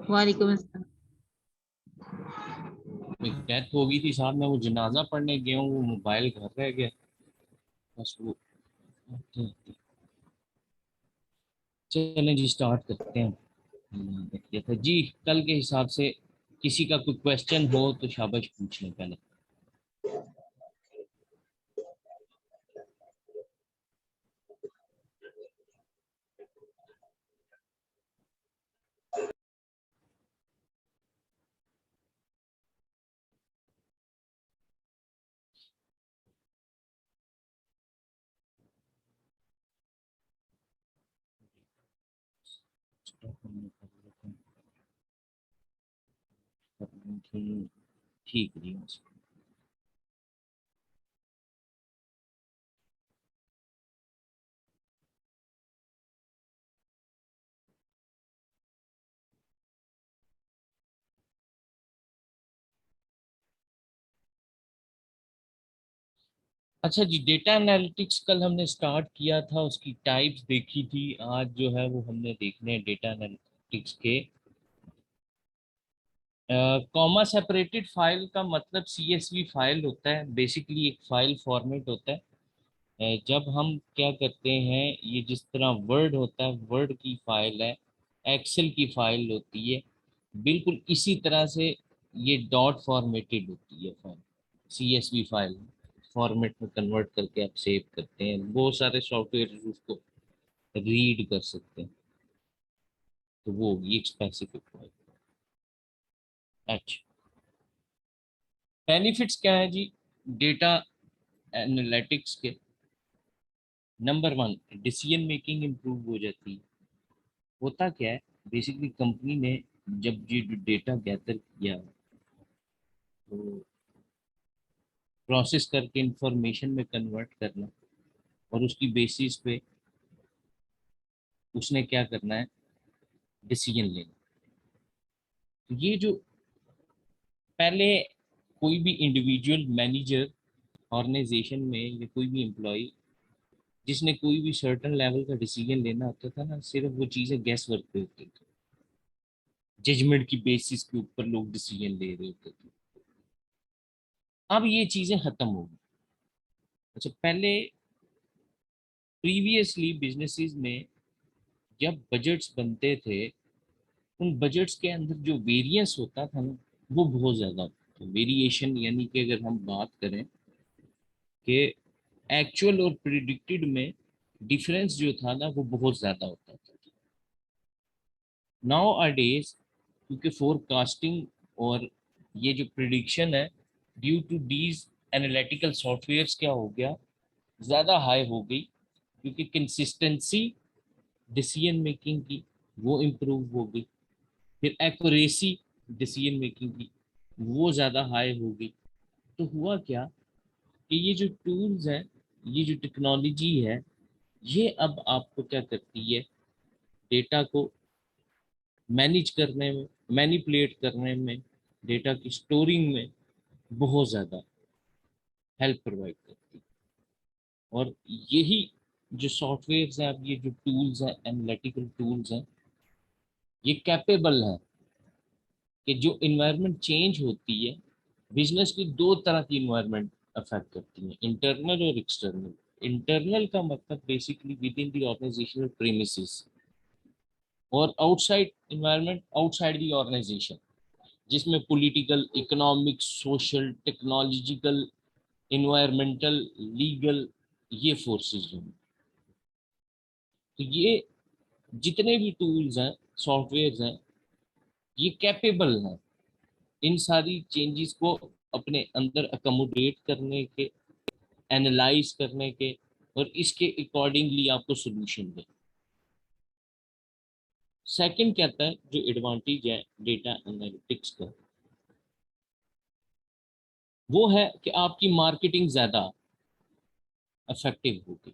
वालेकुम अस्सलाम। एक डेथ हो गई थी साहब, मैं वो जनाजा पढ़ने गया हूँ, वो मोबाइल घर रह गया। बस वो चलें जी, स्टार्ट करते हैं। किया था जी कल के हिसाब से। किसी का कोई क्वेश्चन हो तो शाबाश पूछ लें पहले। ठीक है जी। अच्छा जी, डेटा एनालिटिक्स कल हमने स्टार्ट किया था, उसकी टाइप्स देखी थी। आज जो है वो हमने देखने हैं डेटा एनालिटिक्स के कॉमा सेपरेटेड फाइल का मतलब सीएसवी फाइल होता है। बेसिकली एक फाइल फॉर्मेट होता है। जब हम क्या करते हैं, ये जिस तरह वर्ड होता है, वर्ड की फाइल है, एक्सेल की फाइल होती है, बिल्कुल इसी तरह से ये डॉट फॉर्मेटेड होती है फाइल। सीएसवी फाइल फॉर्मेट में कन्वर्ट करके आप सेव करते हैं, बहुत सारे सॉफ्टवेयर उसको रीड कर सकते हैं। तो वो ये एक स्पेसिफिक फाइल। अच्छा, बेनिफिट्स क्या है जी डेटा एनालिटिक्स के? Number one, decision making improve हो जाती है। होता क्या है, बेसिकली कंपनी ने जब ये डेटा गैदर किया तो प्रोसेस करके इंफॉर्मेशन में कन्वर्ट करना, और उसकी बेसिस पे उसने क्या करना है, डिसीजन लेना। तो ये जो पहले कोई भी इंडिविजुअल मैनेजर ऑर्गेनाइजेशन में या कोई भी एम्प्लॉय जिसने कोई भी सर्टन लेवल का डिसीजन लेना होता था ना, सिर्फ वो चीज़ें गैस वर्क पे होती थी। जजमेंट की बेसिस के ऊपर लोग डिसीजन ले रहे होते थे। अब ये चीज़ें खत्म हो गई। अच्छा, पहले प्रीवियसली बिजनेसेस में जब बजट्स बनते थे, उन बजट्स के अंदर जो वेरिएंस होता था ना, वो बहुत ज़्यादा होता था। वेरिएशन यानी कि अगर हम बात करें कि एक्चुअल और प्रिडिक्टेड में डिफरेंस जो था ना, वो बहुत ज़्यादा होता था। नाउ अ डेज क्योंकि फोरकास्टिंग और ये जो प्रिडिक्शन है, due to these analytical softwares क्या हो गया, ज़्यादा हाई हो गई। क्योंकि कंसिस्टेंसी डिसीजन मेकिंग की वो इम्प्रूव हो गई। फिर एक्यूरेसी डिसीजन मेकिंग की वो ज़्यादा हाई हो गई। तो हुआ क्या कि ये जो टूल्स हैं, ये जो टेक्नोलॉजी है, ये अब आपको क्या करती है, डेटा को मैनेज करने में, मैनिपुलेट करने में, डेटा की स्टोरिंग में बहुत ज़्यादा हेल्प प्रोवाइड करती है। और यही जो सॉफ्टवेयर हैं, अब ये जो टूल्स हैं, एनालिटिकल टूल्स हैं, ये कैपेबल हैं कि जो इन्वायरमेंट चेंज होती है, बिजनेस की दो तरह की इन्वायरमेंट अफेक्ट करती है, इंटरनल और एक्सटर्नल। इंटरनल का मतलब basically within the organizational premises, और outside environment outside the organization, जिसमें political, economic, social, technological, environmental, legal, ये फोर्सेस हैं। तो ये जितने भी टूल्स हैं, सॉफ्टवेयर हैं, ये कैपेबल हैं इन सारी चेंजेस को अपने अंदर अकोमोडेट करने के, एनालाइज करने के, और इसके अकॉर्डिंगली आपको सोल्यूशन दें। सेकंड कहता है जो एडवांटेज है डेटा एनालिटिक्स का, वो है कि आपकी मार्केटिंग ज्यादा इफेक्टिव होगी।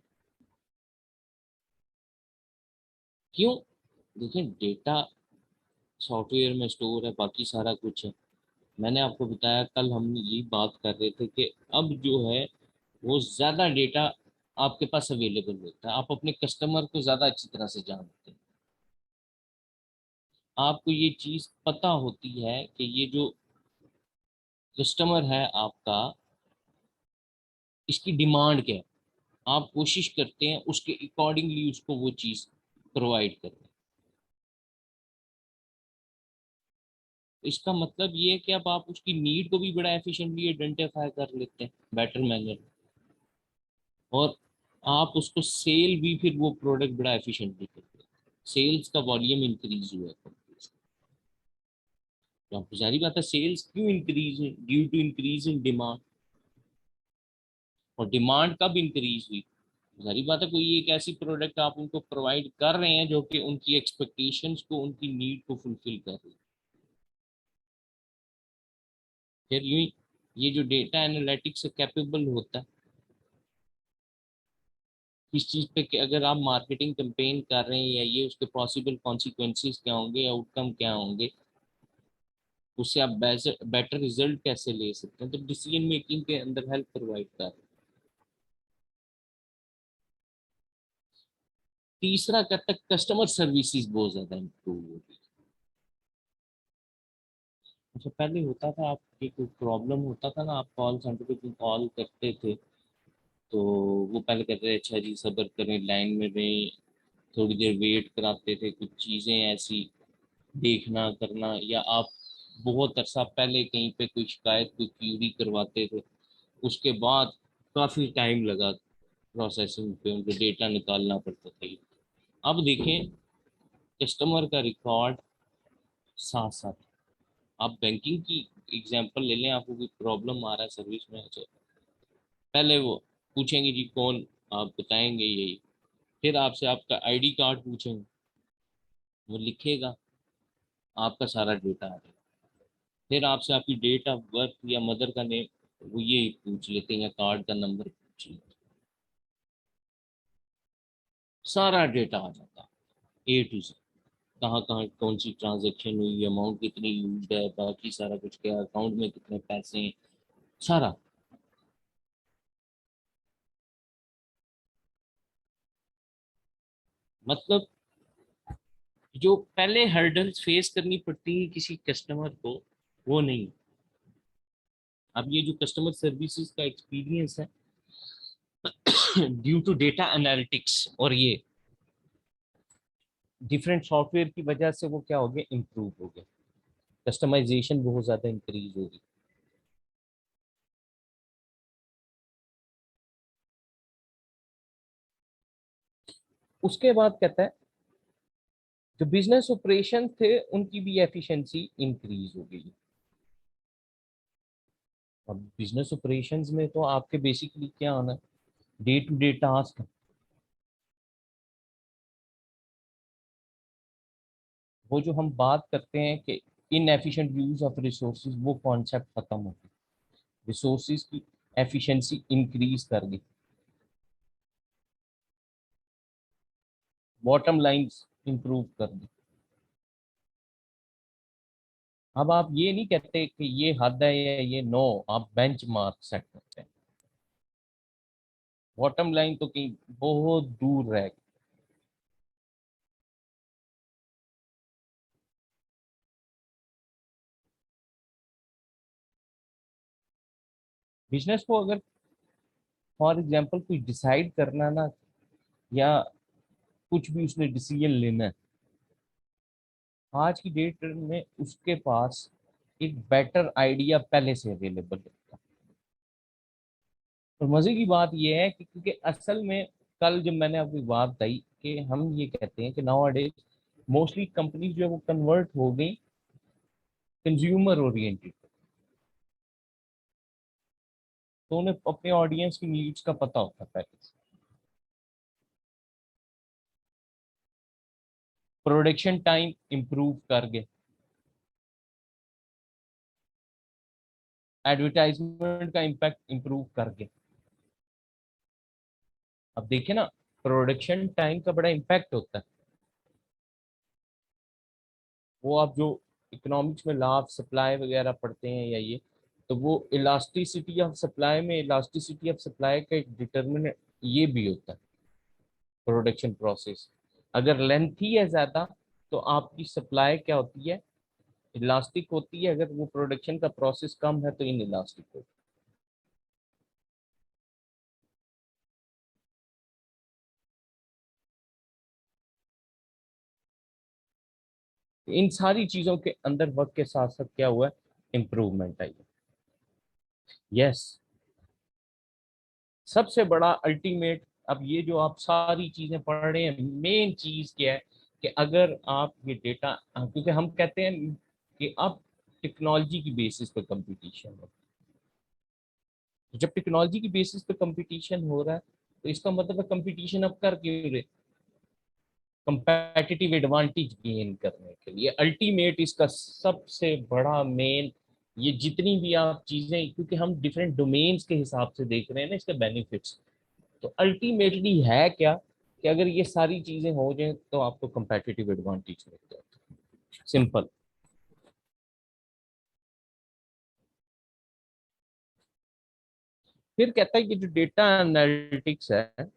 क्यों? देखिए, डेटा सॉफ्टवेयर में स्टोर है, बाकी सारा कुछ है। मैंने आपको बताया, कल हम ये बात कर रहे थे कि अब जो है वो ज़्यादा डेटा आपके पास अवेलेबल होता है, आप अपने कस्टमर को ज़्यादा अच्छी तरह से जानते हैं। आपको ये चीज पता होती है कि ये जो कस्टमर है आपका, इसकी डिमांड क्या है, आप कोशिश करते हैं उसके अकॉर्डिंगली उसको वो चीज प्रोवाइड करें। इसका मतलब ये है कि अब आप उसकी नीड को भी बड़ा एफिशिएंटली आइडेंटिफाई कर लेते हैं बेटर मैनर, और आप उसको सेल भी फिर वो प्रोडक्ट बड़ा एफिशिएंटली करते हैं, सेल्स का वॉल्यूम इंक्रीज हुआ है। तो आपको जारी बात है सेल्स क्यों इंक्रीज हुई, due to increase in demand. और डिमांड कब इंक्रीज हुई, जारी बात है कोई एक ऐसी प्रोडक्ट आप उनको प्रोवाइड कर रहे हैं जो कि उनकी एक्सपेक्टेशंस को, उनकी नीड को फुलफिल कर रही है। फिर यूं ही ये जो डेटा एनालिटिक्स से कैपेबल होता है किस चीज पे कि अगर आप मार्केटिंग कैंपेन कर रहे हैं या ये उसके पॉसिबल कॉन्सिक्वेंसेस क्या होंगे, आउटकम क्या होंगे, उससे आप बेटर रिजल्ट कैसे ले सकते हैं, तो डिसीजन मेकिंग के अंदर हेल्प प्रोवाइड कर रहे हैं। तीसरा कहता है कस्टमर सर्विसेज बहुत ज्यादा इम्प्रूव होगी। अच्छा पहले होता था आपके कोई प्रॉब्लम होता था ना, आप कॉल सेंटर पे कॉल करते थे तो वो पहले कहते थे अच्छा जी सब्र करें लाइन में रहें, थोड़ी देर वेट कराते थे, कुछ चीजें ऐसी देखना करना, या आप बहुत अरसा पहले कहीं पे कोई शिकायत कोई क्यूरी करवाते थे, उसके बाद काफी टाइम लगा प्रोसेसिंग पे, उनको डेटा निकालना पड़ता था। अब देखें कस्टमर का रिकॉर्ड साथ साथ, आप बैंकिंग की एग्जांपल ले लें, आपको कोई प्रॉब्लम आ रहा है सर्विस में, अच्छा पहले वो पूछेंगे जी कौन, आप बताएंगे यही, फिर आपसे आपका आईडी कार्ड पूछेंगे, वो लिखेगा, आपका सारा डेटा आ जाएगा, फिर आपसे आपकी डेट ऑफ बर्थ या मदर का नेम वो ये पूछ लेते हैं या कार्ड का नंबर पूछ लेते हैं, सारा डेटा आ जाता है ए टू जेड, कहाँ कहाँ कौन सी ट्रांजेक्शन हुई, अमाउंट कितनी यूज है, बाकी सारा कुछ क्या अकाउंट में कितने पैसे हैं, सारा। मतलब जो पहले हर्डल्स फेस करनी पड़ती है किसी कस्टमर को, वो नहीं। अब ये जो कस्टमर सर्विसेज का एक्सपीरियंस है ड्यू टू डेटा एनालिटिक्स और ये डिफरेंट सॉफ्टवेयर की वजह से वो क्या हो गया, इम्प्रूव हो गया, कस्टमाइजेशन बहुत ज्यादा इंक्रीज होगी। उसके बाद कहता है जो बिजनेस ऑपरेशन थे उनकी भी एफिशिएंसी इंक्रीज हो गई। अब बिजनेस ऑपरेशंस में तो आपके बेसिकली क्या होना है, डे टू डे टास्क, वो जो हम बात करते हैं कि इनएफिशिएंट यूज ऑफ रिसोर्सेज, वो कॉन्सेप्ट खत्म हो गया, रिसोर्सेज की एफिशिएंसी इंक्रीज कर दी, बॉटम लाइंस इंप्रूव कर दी। अब आप ये नहीं कहते कि ये हद है या ये नो, आप बेंच मार्क सेट करते हैं, बॉटम लाइन तो कहीं बहुत दूर रह गई। बिजनेस को अगर फॉर एग्जांपल कोई डिसाइड करना ना, या कुछ भी उसने डिसीजन लेना है, आज की डेट में उसके पास एक बेटर आइडिया पहले से अवेलेबल है। और मजे की बात यह है कि क्योंकि असल में कल जब मैंने आपको बात बताई कि हम ये कहते हैं कि नाउ अडेज मोस्टली कंपनी जो है वो कन्वर्ट हो गई कंज्यूमर ओरिएंटेड, तो उन्हें अपने ऑडियंस की नीड्स का पता होता है पहले से। प्रोडक्शन टाइम इंप्रूव कर गए, एडवर्टाइजमेंट का इम्पैक्ट इंप्रूव कर गए। अब देखिए ना, प्रोडक्शन टाइम का बड़ा इम्पैक्ट होता है, वो आप जो इकोनॉमिक्स में लॉ ऑफ सप्लाई वगैरह पढ़ते हैं या ये, तो वो इलास्टिसिटी ऑफ सप्लाई में, इलास्टिसिटी ऑफ सप्लाई का एक डिटर्मिनेंट ये भी होता है प्रोडक्शन प्रोसेस, अगर लेंथ ही है ज्यादा तो आपकी सप्लाई क्या होती है, इलास्टिक होती है। अगर वो प्रोडक्शन का प्रोसेस कम है तो इन इलास्टिक होती है। इन सारी चीजों के अंदर वक्त के साथ साथ क्या हुआ है, इम्प्रूवमेंट आई है। यस, सबसे बड़ा अल्टीमेट, अब ये जो आप सारी चीजें पढ़ रहे हैं, मेन चीज क्या है कि अगर आप ये डेटा, क्योंकि हम कहते हैं कि अब टेक्नोलॉजी की बेसिस पे कंपटीशन है। तो जब टेक्नोलॉजी की बेसिस पे कंपटीशन हो रहा है तो इसका मतलब है कंपटीशन अब कर क्यों रहे, कंपेटिटिव एडवांटेज गेन करने के लिए। अल्टीमेट इसका सबसे बड़ा मेन, ये जितनी भी आप चीजें, क्योंकि हम डिफरेंट डोमेन्स के हिसाब से देख रहे हैं ना इसके बेनिफिट्स, तो अल्टीमेटली है क्या कि अगर ये सारी चीजें हो जाए तो आपको कंपेटिटिव एडवांटेज मिल जाए। सिंपल। फिर कहता है कि जो डेटा एनालिटिक्स है,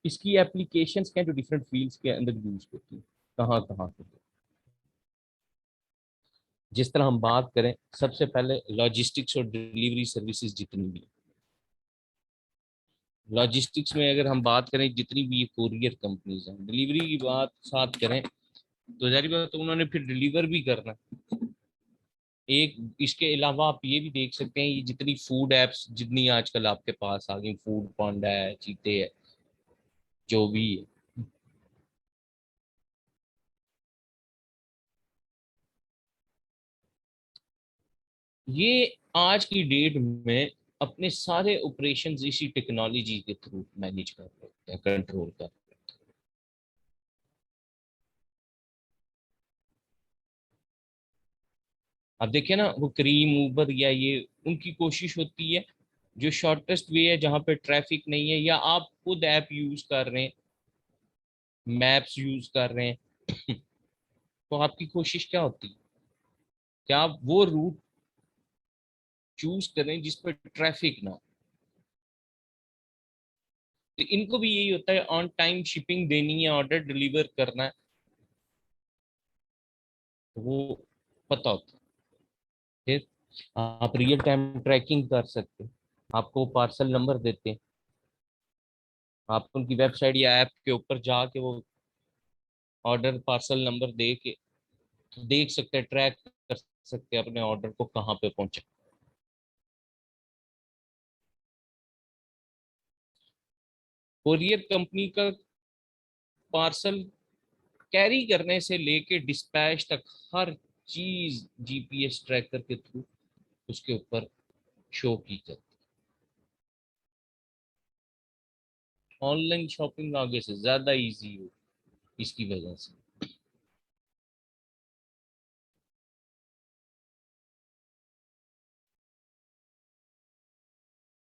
इसकी एप्लीकेशंस क्या है जो डिफरेंट फील्ड्स के अंदर यूज होती है, कहाँ कहाँ पे। जिस तरह हम बात करें, सबसे पहले लॉजिस्टिक्स और डिलीवरी सर्विसेज जितनी भी, लॉजिस्टिक्स में अगर हम बात करें जितनी भी कोरियर कंपनीज हैं, डिलीवरी की बात साथ करें तो जारी बात तो उन्होंने फिर डिलीवर भी करना। एक इसके अलावा आप ये भी देख सकते हैं, ये जितनी फूड एप्स जितनी आजकल आपके पास आ गई, फूड पांडा है, चीते है, जो भी है, ये आज की डेट में अपने सारे ऑपरेशन इसी टेक्नोलॉजी के थ्रू मैनेज कर रहे हैं, कंट्रोल कर। अब देखिए ना, वो क्रीम ऊबर या ये, उनकी कोशिश होती है जो शॉर्टेस्ट वे है जहाँ पे ट्रैफिक नहीं है, या आप खुद ऐप यूज कर रहे हैं, मैप्स यूज कर रहे हैं तो आपकी कोशिश क्या होती है कि आप वो रूट चूज करें जिस पर ट्रैफिक ना हो। तो इनको भी यही होता है, ऑन टाइम शिपिंग देनी है, ऑर्डर डिलीवर करना है, तो वो पता होता है। फिर आप रियल टाइम ट्रैकिंग कर सकते हैं, आपको पार्सल नंबर देते हैं, आप उनकी वेबसाइट या ऐप के ऊपर जाके वो ऑर्डर पार्सल नंबर दे के देख सकते हैं, ट्रैक कर सकते हैं अपने ऑर्डर को कहाँ पे पहुंचा। कोरियर कंपनी का पार्सल कैरी करने से लेके डिस्पैच तक हर चीज जीपीएस ट्रैकर के थ्रू उसके ऊपर शो की जाती है। ऑनलाइन शॉपिंग आगे से ज्यादा इजी हो इसकी वजह से।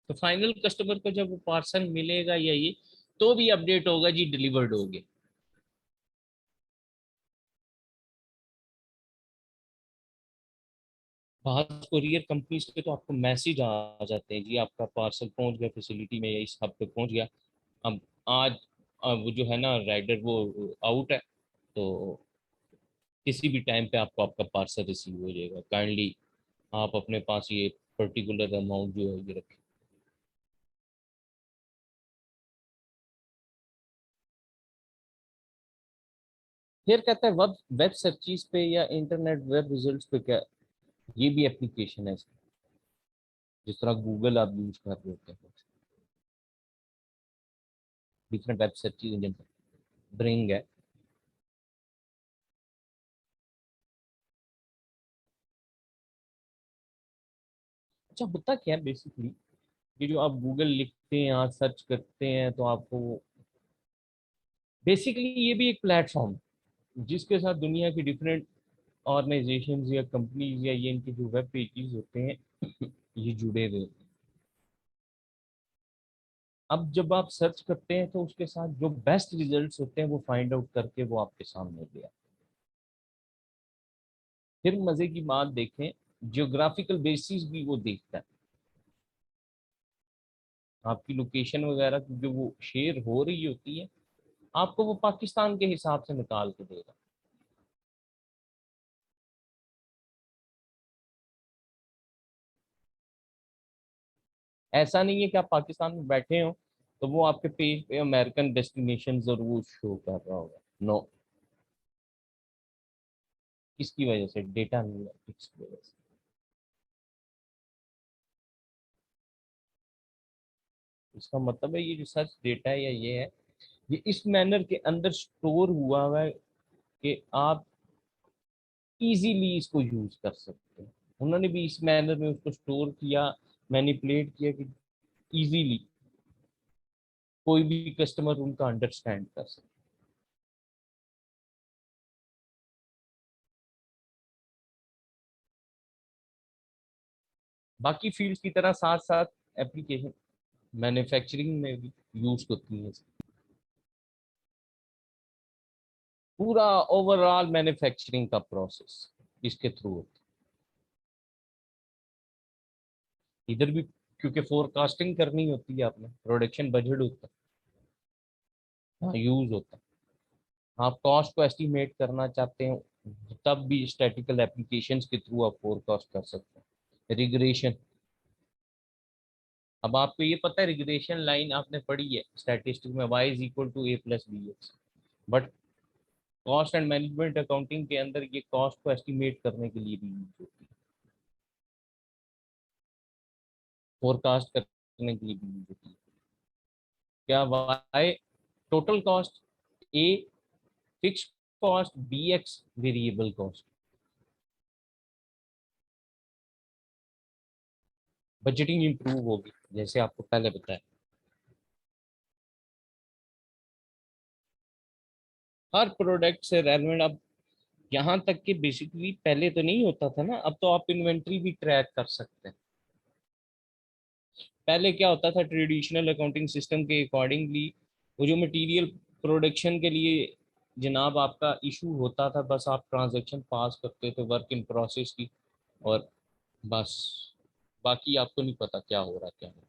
तो फाइनल कस्टमर को जब वो पार्सल मिलेगा या ये, तो भी अपडेट होगा जी डिलीवर्ड हो गया। बाहर कोरियर कंपनीज पे तो आपको मैसेज आ जाते हैं जी आपका पार्सल पहुंच गया फैसिलिटी में या इस हब पे पहुंच गया। अब आज वो जो है ना राइडर वो आउट है, तो किसी भी टाइम पे आपको आपका पार्सल रिसीव हो जाएगा। काइंडली आप अपने पास ये पर्टिकुलर अमाउंट जो है ये रखें। फिर कहता है वेब वेब सर्चिस पे या इंटरनेट वेब रिजल्ट्स पे क्या, ये भी एप्लीकेशन है इसकी। जिस तरह गूगल आप यूज कर रहे होते हैं, different web searches engine, bring है। अच्छा, होता क्या है बेसिकली, ये जो आप गूगल लिखते हैं, यहाँ सर्च करते हैं, तो आपको बेसिकली ये भी एक प्लेटफॉर्म जिसके साथ दुनिया की डिफरेंट ऑर्गेनाइजेशंस या कंपनीज या ये इनके जो वेब पेजेस होते हैं ये जुड़े हुए होते हैं। अब जब आप सर्च करते हैं तो उसके साथ जो बेस्ट रिजल्ट्स होते हैं वो फाइंड आउट करके वो आपके सामने ले आते हैं। फिर मजे की बात देखें, जियोग्राफिकल बेसिस भी वो देखता है, आपकी लोकेशन वगैरह की जो वो शेयर हो रही होती है, आपको वो पाकिस्तान के हिसाब से निकाल के देगा। ऐसा नहीं है कि आप पाकिस्तान में बैठे हो तो वो आपके पेज पे अमेरिकन डेस्टिनेशन जरूर शो कर रहा होगा। नो, किसकी वजह से? डेटा एनालिटिक्स की वजह से। इसका मतलब है ये जो सर्च डेटा है या ये है, ये इस मैनर के अंदर स्टोर हुआ है कि आप इजीली इसको यूज कर सकते हैं। उन्होंने भी इस मैनर में उसको स्टोर किया, मैनिपुलेट किया कि इजीली कोई भी कस्टमर उनका अंडरस्टैंड कर सके। बाकी फील्ड की तरह साथ साथ एप्लीकेशन मैन्युफैक्चरिंग में भी यूज होती है। पूरा ओवरऑल मैन्युफैक्चरिंग का प्रोसेस इसके थ्रू होता है। इधर भी क्योंकि फोरकास्टिंग करनी होती है, आपने प्रोडक्शन बजट होता है, हाँ यूज होता है। आप कॉस्ट को एस्टिमेट करना चाहते हो तब भी स्टैटिकल एप्लीकेशंस के थ्रू आप फोरकास्ट कर सकते हैं। रिग्रेशन, अब आपको ये पता है रिग्रेशन लाइन आपने पढ़ी है स्टैटिस्टिक्स में, y is equal to a plus b x. But cost and management accounting के अंदर ये कॉस्ट को एस्टिमेट करने के लिए भी यूज होती है, फोरकास्ट करने के लिए भी यूज होती है। क्या y total cost, a fix cost, b x variable cost. Budgeting improve होगी जैसे आपको पहले बताया। हर प्रोडक्ट से रेलेवेंट। अब यहाँ तक कि बेसिकली पहले तो नहीं होता था ना, अब तो आप इन्वेंट्री भी ट्रैक कर सकते हैं। पहले क्या होता था, ट्रेडिशनल अकाउंटिंग सिस्टम के अकॉर्डिंगली वो जो मटेरियल प्रोडक्शन के लिए जनाब आपका इशू होता था, बस आप ट्रांजैक्शन पास करते थे वर्क इन प्रोसेस की, और बस बाकी आपको नहीं पता क्या हो रहा क्या नहीं।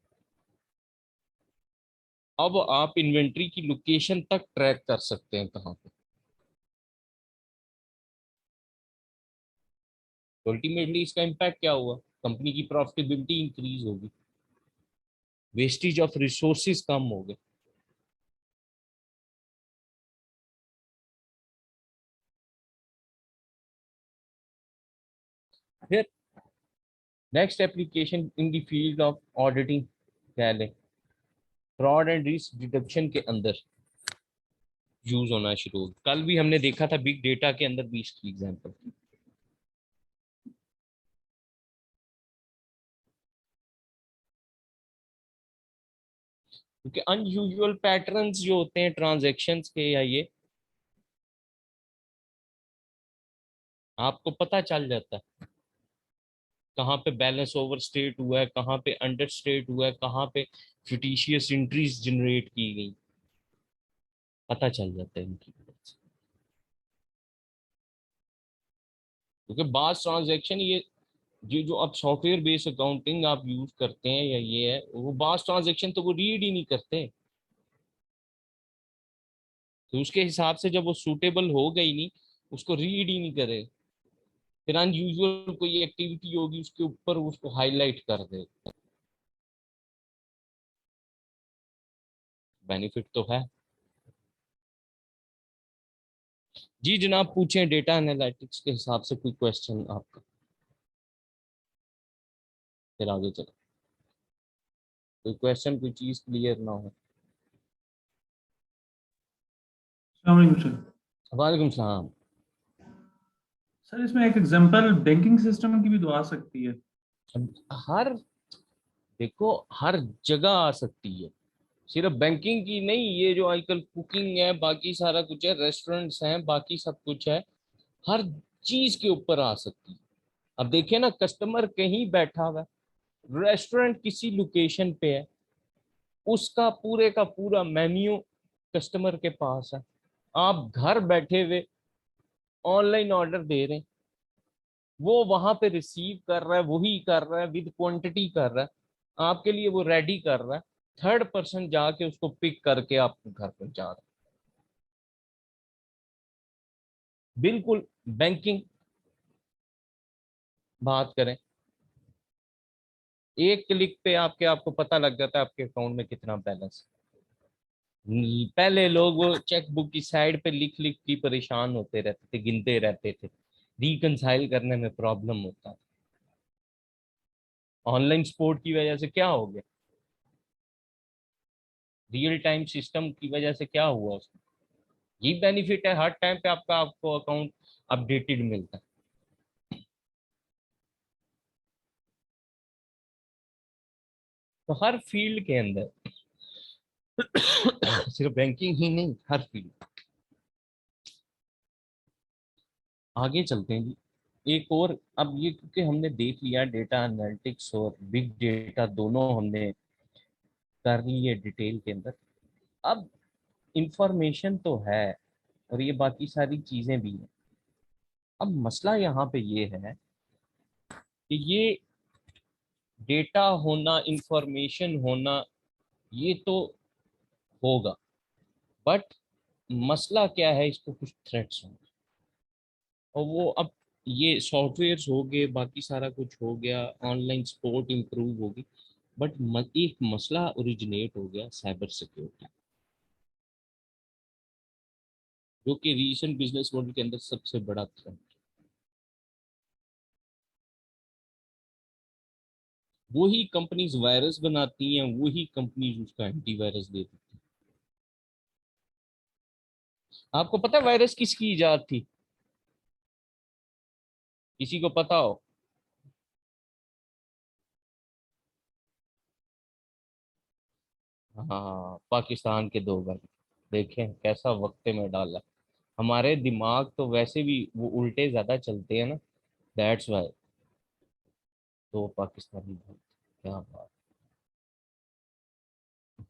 अब आप इन्वेंट्री की लोकेशन तक ट्रैक कर सकते हैं कहाँ पे। तो अल्टीमेटली इसका इम्पैक्ट क्या हुआ, कंपनी की प्रॉफिटेबिलिटी इंक्रीज होगी, वेस्टेज ऑफ रिसोर्सेज कम हो गए। फिर next application in the field of auditing क्या है, फ्रॉड एंड रिस्क डिटेक्शन के अंदर यूज होना शुरू हो। कल भी हमने देखा था बिग डेटा के अंदर भी इसकी एग्जांपल, क्योंकि अनयूजुअल पैटर्न्स जो होते हैं ट्रांजैक्शंस के या ये आपको पता चल जाता है कहाँ पे बैलेंस ओवर स्टेट हुआ है, कहाँ पे अंडर स्टेट हुआ है, कहाँ पे फिटिशियस एंट्रीज जनरेट की गई, पता चल जाता है इनकी वजह से। क्योंकि बास ट्रांजैक्शन ये जो आप सॉफ्टवेयर बेस्ड अकाउंटिंग आप यूज करते हैं या ये है, वो बास ट्रांजैक्शन तो वो रीड ही नहीं करते। तो उसके हिसाब से जब वो सूटेबल हो गई नहीं, उसको रीड ही नहीं करे, फिर अनयूजुअल कोई एक्टिविटी होगी उसके ऊपर उसको हाईलाइट कर दे। बेनिफिट तो है। जी जनाब, पूछें डेटा एनालिटिक्स के हिसाब से कोई क्वेश्चन आपका, फिर आगे चलो। कोई क्वेश्चन, कोई चीज क्लियर ना हो। अस्सलाम वालेकुम सर। वालेकुम सलाम। सर इसमें एक एग्जांपल बैंकिंग सिस्टम की भी तो आ सकती है। अब हर, देखो हर जगह आ सकती है, सिर्फ बैंकिंग की नहीं, ये जो आजकल कुकिंग है, बाकी सारा कुछ है, रेस्टोरेंट्स हैं, बाकी सब कुछ है, हर चीज के ऊपर आ सकती है। अब देखिए ना, कस्टमर कहीं बैठा हुआ है, रेस्टोरेंट किसी लोकेशन पे है, उसका पूरे का पूरा मेन्यू कस्टमर के पास है, आप घर बैठे हुए ऑनलाइन ऑर्डर दे रहे हैं, वो वहां पे रिसीव कर रहा है, वही कर रहा है, विद क्वांटिटी कर रहा है, आपके लिए वो रेडी कर रहा है, थर्ड पर्सन जाके उसको पिक करके आपको घर पहुंचा रहा है। बिल्कुल बैंकिंग बात करें, एक क्लिक पे आपको पता लग जाता है आपके अकाउंट में कितना बैलेंस। पहले लोग वो चेक बुक की साइड पे लिख लिख के परेशान होते रहते थे, गिनते रहते थे, रिकंसाइल करने में प्रॉब्लम होता। ऑनलाइन सपोर्ट की वजह से क्या हो गया, रियल टाइम सिस्टम की वजह से क्या हुआ उसमें, ये बेनिफिट है, हर टाइम पे आपको अकाउंट अपडेटेड मिलता है। तो हर फील्ड के अंदर सिर्फ बैंकिंग ही नहीं, हर फील्ड। आगे चलते हैं जी, एक और, अब ये क्योंकि हमने देख लिया डेटा एनालिटिक्स और बिग डेटा दोनों हमने कर ली है डिटेल के अंदर। अब इंफॉर्मेशन तो है और ये बाकी सारी चीजें भी हैं। अब मसला यहाँ पे ये है कि ये डेटा होना, इंफॉर्मेशन होना, ये तो होगा, बट मसला क्या है, इसको कुछ थ्रेट्स होंगे। और वो अब ये सॉफ्टवेयर हो गए, बाकी सारा कुछ हो गया, ऑनलाइन सपोर्ट इंप्रूव होगी, बट एक मसला ओरिजिनेट हो गया, साइबर सिक्योरिटी, जो कि रीसेंट बिजनेस मॉडल के अंदर सबसे बड़ा थ्रेट। वही कंपनीज वायरस बनाती हैं, वही कंपनीज उसका एंटीवायरस दे देती हैं। आपको पता है वायरस किसकी इजाद थी, किसी को पता हो? हाँ, पाकिस्तान के दो भाई, देखें कैसा वक्त में डाला। हमारे दिमाग तो वैसे भी वो उल्टे ज्यादा चलते हैं ना, दैट्स वाई। दो पाकिस्तानी भाई, क्या बात,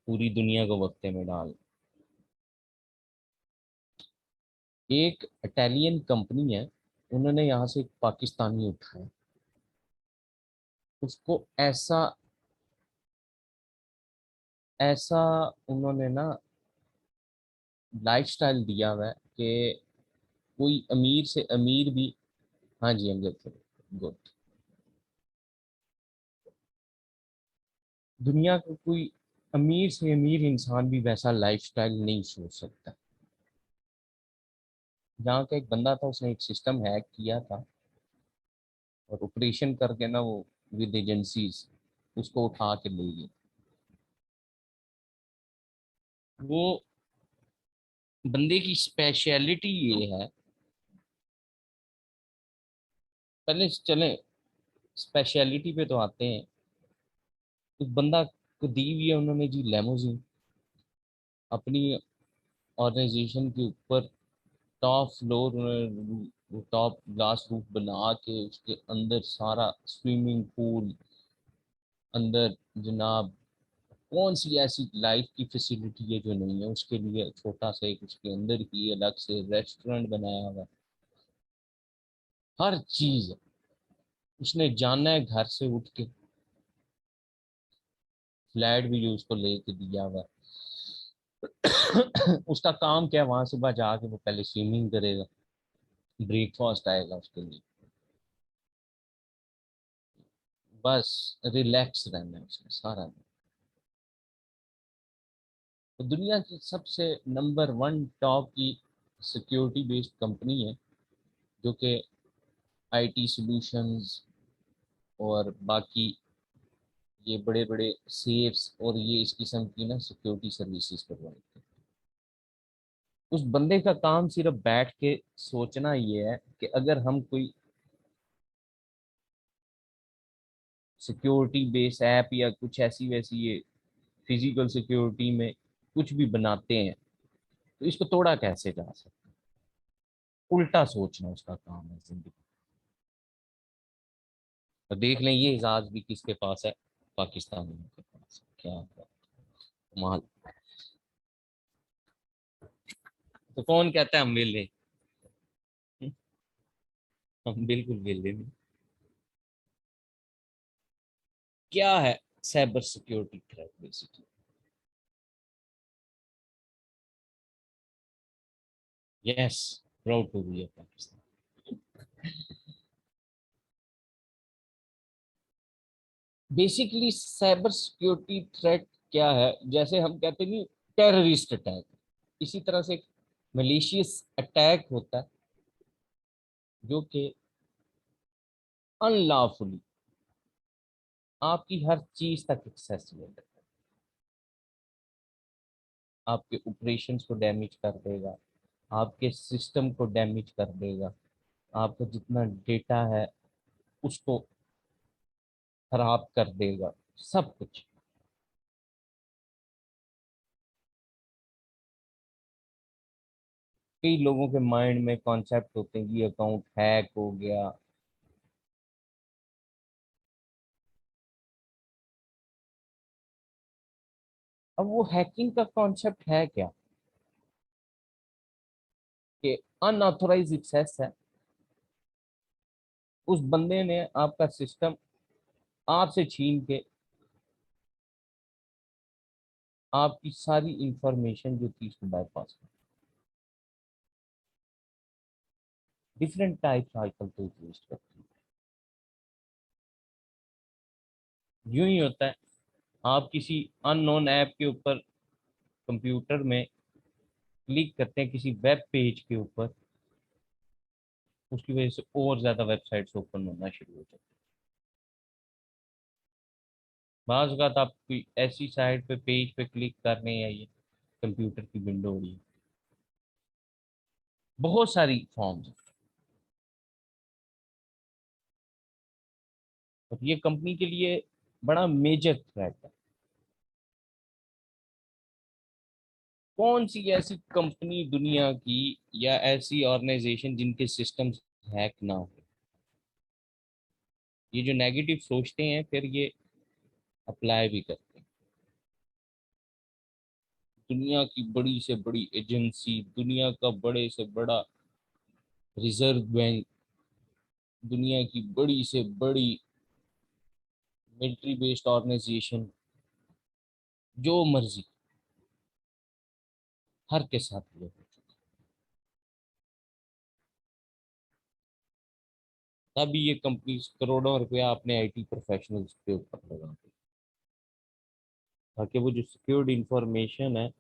पूरी दुनिया को वक्ते में डाल। एक इटालियन कंपनी है, उन्होंने यहाँ से एक पाकिस्तानी उठाया, उसको ऐसा ऐसा उन्होंने ना लाइफस्टाइल दिया हुआ है कि कोई अमीर से अमीर भी, हाँ जी अमजद, गुड, दुनिया का कोई अमीर से अमीर इंसान भी वैसा लाइफस्टाइल नहीं सोच सकता। जहाँ का एक बंदा था, उसने एक सिस्टम हैक किया था और ऑपरेशन करके ना वो विद एजेंसीज उसको उठा के ले गए। वो बंदे की स्पेशलिटी ये है, पहले चले स्पेशलिटी पे तो आते हैं। उस बंदा को दी हुई है उन्होंने जी लेमोजिन, अपनी ऑर्गेनाइजेशन के ऊपर top floor, top glass roof बना के उसके अंदर सारा स्विमिंग पूल, अंदर जनाब कौन सी ऐसी लाइफ की फैसिलिटी है जो नहीं है, उसके लिए छोटा सा एक उसके अंदर ही अलग से रेस्टोरेंट बनाया हुआ है, हर चीज है। उसने जाना है घर से उठ के, फ्लैट भी जो उसको लेके दिया हुआ है। उसका काम क्या है, वहां सुबह जाके वो पहले स्विमिंग करेगा, ब्रेकफास्ट आएगा उसके लिए, बस रिलैक्स रहना है उसने सारा दिन। तो दुनिया की सबसे नंबर वन टॉप की सिक्योरिटी बेस्ड कंपनी है, जो कि आईटी सॉल्यूशंस और बाकी ये बड़े बड़े सेफ्स और ये इस किस्म की ना सिक्योरिटी सर्विसेज प्रोवाइड करते हैं। उस बंदे का काम सिर्फ बैठ के सोचना ये है कि अगर हम कोई सिक्योरिटी बेस ऐप या कुछ ऐसी वैसी ये फिजिकल सिक्योरिटी में कुछ भी बनाते हैं, तो इसको तोड़ा कैसे जा सकता है, उल्टा सोचना उसका काम है जिंदगी। तो देख लें ये एजाज भी किसके पास है, पाकिस्तानियों के पास है। क्या बात, कमाल। तो कौन कहता है हम वेले, हम बिल्कुल वेले नहीं। क्या है cyber security threat basically? Yes, proud to be a Pakistan. Basically cyber security threat क्या है, जैसे हम कहते नहीं टेररिस्ट अटैक, इसी तरह से मलेशियस अटैक होता है जो कि अनलॉफुली आपकी हर चीज तक एक्सेस ले लेता है, आपके ऑपरेशंस को डैमेज कर देगा, आपके सिस्टम को डैमेज कर देगा, आपका जितना डेटा है उसको खराब कर देगा, सब कुछ। कई लोगों के माइंड में कॉन्सेप्ट होते हैं कि अकाउंट हैक हो गया। अब वो हैकिंग का कॉन्सेप्ट है क्या, कि अनऑथोराइज एक्सेस है, उस बंदे ने आपका सिस्टम आपसे छीन के आपकी सारी इंफॉर्मेशन जो थी उसको बाईपास कर। डिफरेंट टाइप्स आजकल तो एग्जिस्ट करती है। यूं ही होता है, आप किसी अननोन ऐप के ऊपर कंप्यूटर में क्लिक करते हैं किसी वेब पेज के ऊपर, उसकी वजह से और ज्यादा वेबसाइट्स ओपन होना शुरू हो जाती है। बाज़ अवत आप कोई ऐसी साइट पे पेज पे क्लिक कर रहे हैं, या ये कंप्यूटर की विंडो हो रही है, बहुत सारी फॉर्म्स, और ये कंपनी के लिए बड़ा मेजर थ्रेट है। कौन सी ऐसी कंपनी दुनिया की या ऐसी ऑर्गेनाइजेशन जिनके सिस्टम्स हैक ना हो। ये जो नेगेटिव सोचते हैं फिर ये अप्लाई भी करते हैं। दुनिया की बड़ी से बड़ी एजेंसी, दुनिया का बड़े से बड़ा रिजर्व बैंक, दुनिया की बड़ी से बड़ी मिलिट्री बेस्ड ऑर्गेनाइजेशन, जो मर्जी, हर के साथ ये हो चुका है। तभी ये कंपनी करोड़ों रुपया अपने आईटी प्रोफेशनल्स के ऊपर लगाती है, ताकि वो जो सिक्योर्ड इंफॉर्मेशन है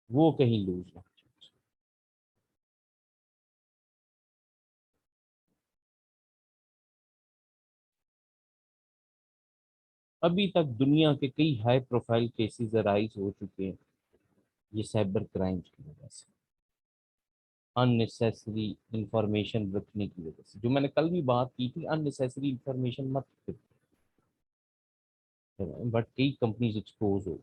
वो कहीं लूज ना हो। अभी तक दुनिया के कई हाई प्रोफाइल केसेस अराइज हो चुके हैं ये साइबर क्राइम्स की वजह से, अननेसेसरी इंफॉर्मेशन रखने की वजह से। जो मैंने कल भी बात की थी, अननेसेसरी इंफॉर्मेशन मत रखो, बट कई कंपनीज एक्सपोज हो।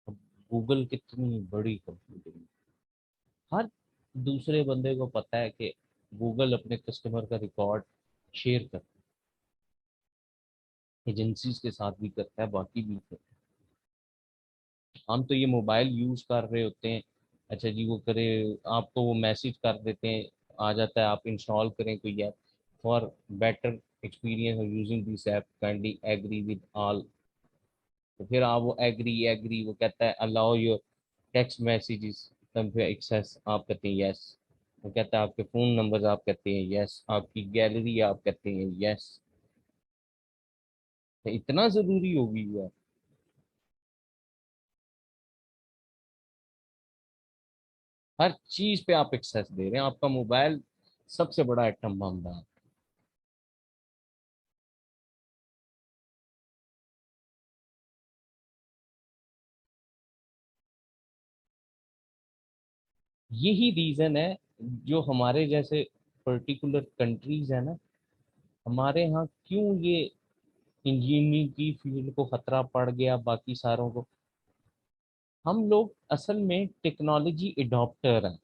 अब गूगल कितनी बड़ी कंपनी बनी, हर दूसरे बंदे को पता है कि गूगल अपने कस्टमर का रिकॉर्ड शेयर करता है, एजेंसीज के साथ भी करता है, बाकी भी करता है। हम तो ये मोबाइल यूज कर रहे होते हैं, अच्छा जी वो करे, आपको वो मैसेज कर देते हैं, आ जाता है, आप इंस्टॉल करें कोई app, for better experience of using this app kindly agree with all. तो फिर आप वो एग्री एग्री, वो कहता है allow your text messages access, आप कहते हैं यस। वो कहता है आपके फोन नंबर्स, आप कहते हैं यस, आपकी गैलरी आप कहते हैं यस। तो इतना जरूरी हो गई है। हर चीज पे आप एक्सेस दे रहे हैं, आपका मोबाइल सबसे बड़ा एटम बम है। यही रीजन है जो हमारे जैसे पर्टिकुलर कंट्रीज है ना, हमारे यहाँ क्यों ये इंजीनियरिंग की फील्ड को खतरा पड़ गया बाकी सारों को। हम लोग असल में टेक्नोलॉजी एडॉप्टर हैं,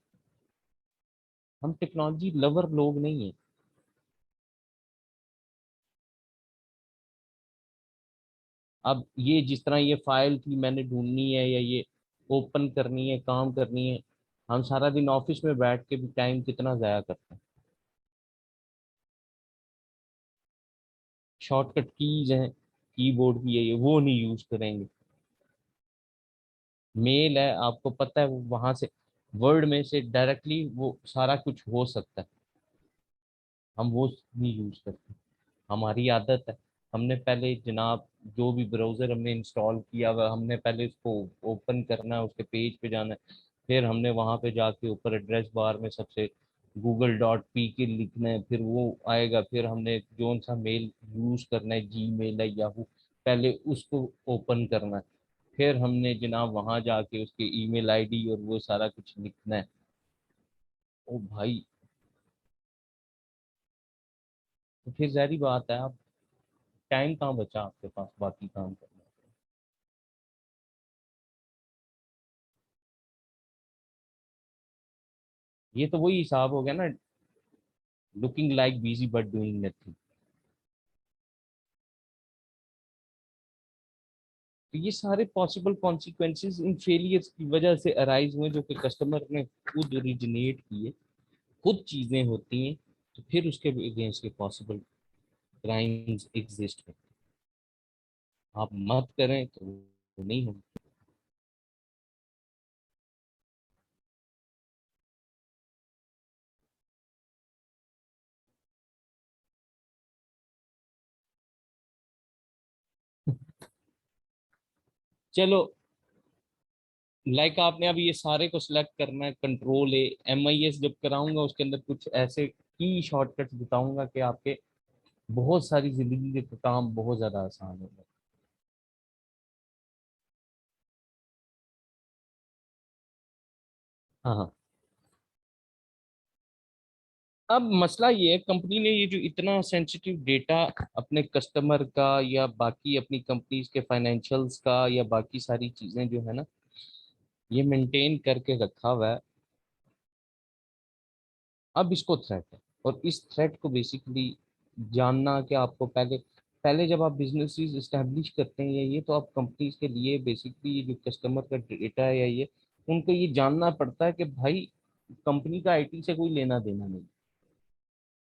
हम टेक्नोलॉजी लवर लोग नहीं हैं। अब ये जिस तरह ये फाइल थी मैंने ढूंढनी है, या ये ओपन करनी है, काम करनी है, हम सारा दिन ऑफिस में बैठ के भी टाइम कितना ज़ाया करते हैं। शॉर्टकट कीज हैं, कीबोर्ड की है ये, वो नहीं यूज करेंगे। मेल है, आपको पता है वो वहां से वर्ड में से डायरेक्टली वो सारा कुछ हो सकता है। हम वो नहीं यूज करते। हमारी आदत है, हमने पहले जनाब जो भी ब्राउजर हमने इंस्टॉल किया हुआ हमने पहले उसको ओपन करना है, उसके पेज पे जाना है, फिर हमने वहां पे जाके ऊपर एड्रेस बार में सबसे google.pk लिखना है, फिर वो आएगा, फिर हमने जो सा मेल यूज करना है, जी मेल है याहू, पहले उसको ओपन करना है, फिर हमने जनाब वहां जाके उसके ईमेल आईडी और वो सारा कुछ लिखना है। ओ भाई, तो फिर जारी बात है, आप टाइम कहाँ बचा आपके पास बाकी काम करने का? ये तो वही हिसाब हो गया ना, looking like busy but doing nothing. तो ये सारे पॉसिबल कॉन्सिक्वेंसेस इन फेलियर्स की वजह से अराइज हुए, जो कि कस्टमर ने खुद ओरिजिनेट किए, खुद चीजें होती हैं, तो फिर उसके अगेंस्ट के पॉसिबल क्राइम्स एग्जिस्ट करते हैं। आप मत करें तो वो नहीं होगा। चलो, आपने अब ये सारे को सिलेक्ट करना है, कंट्रोल A, MIS जब कराऊंगा उसके अंदर कुछ ऐसे की शॉर्टकट्स बताऊंगा कि आपके बहुत सारी जिंदगी के काम बहुत ज्यादा आसान हो गए। हाँ हाँ। अब मसला ये है, कंपनी ने ये जो इतना सेंसिटिव डेटा अपने कस्टमर का या बाकी अपनी कंपनीज के फाइनेंशियल्स का या बाकी सारी चीजें जो है ना, ये मेंटेन करके रखा हुआ है। अब इसको थ्रेट है, और इस थ्रेट को बेसिकली जानना कि आपको पहले पहले जब आप बिजनेस इस्टेब्लिश करते हैं या ये, तो आप कंपनीज के लिए बेसिकली ये जो कस्टमर का डेटा है या ये, उनको ये जानना पड़ता है कि भाई कंपनी का आईटी से कोई लेना देना नहीं।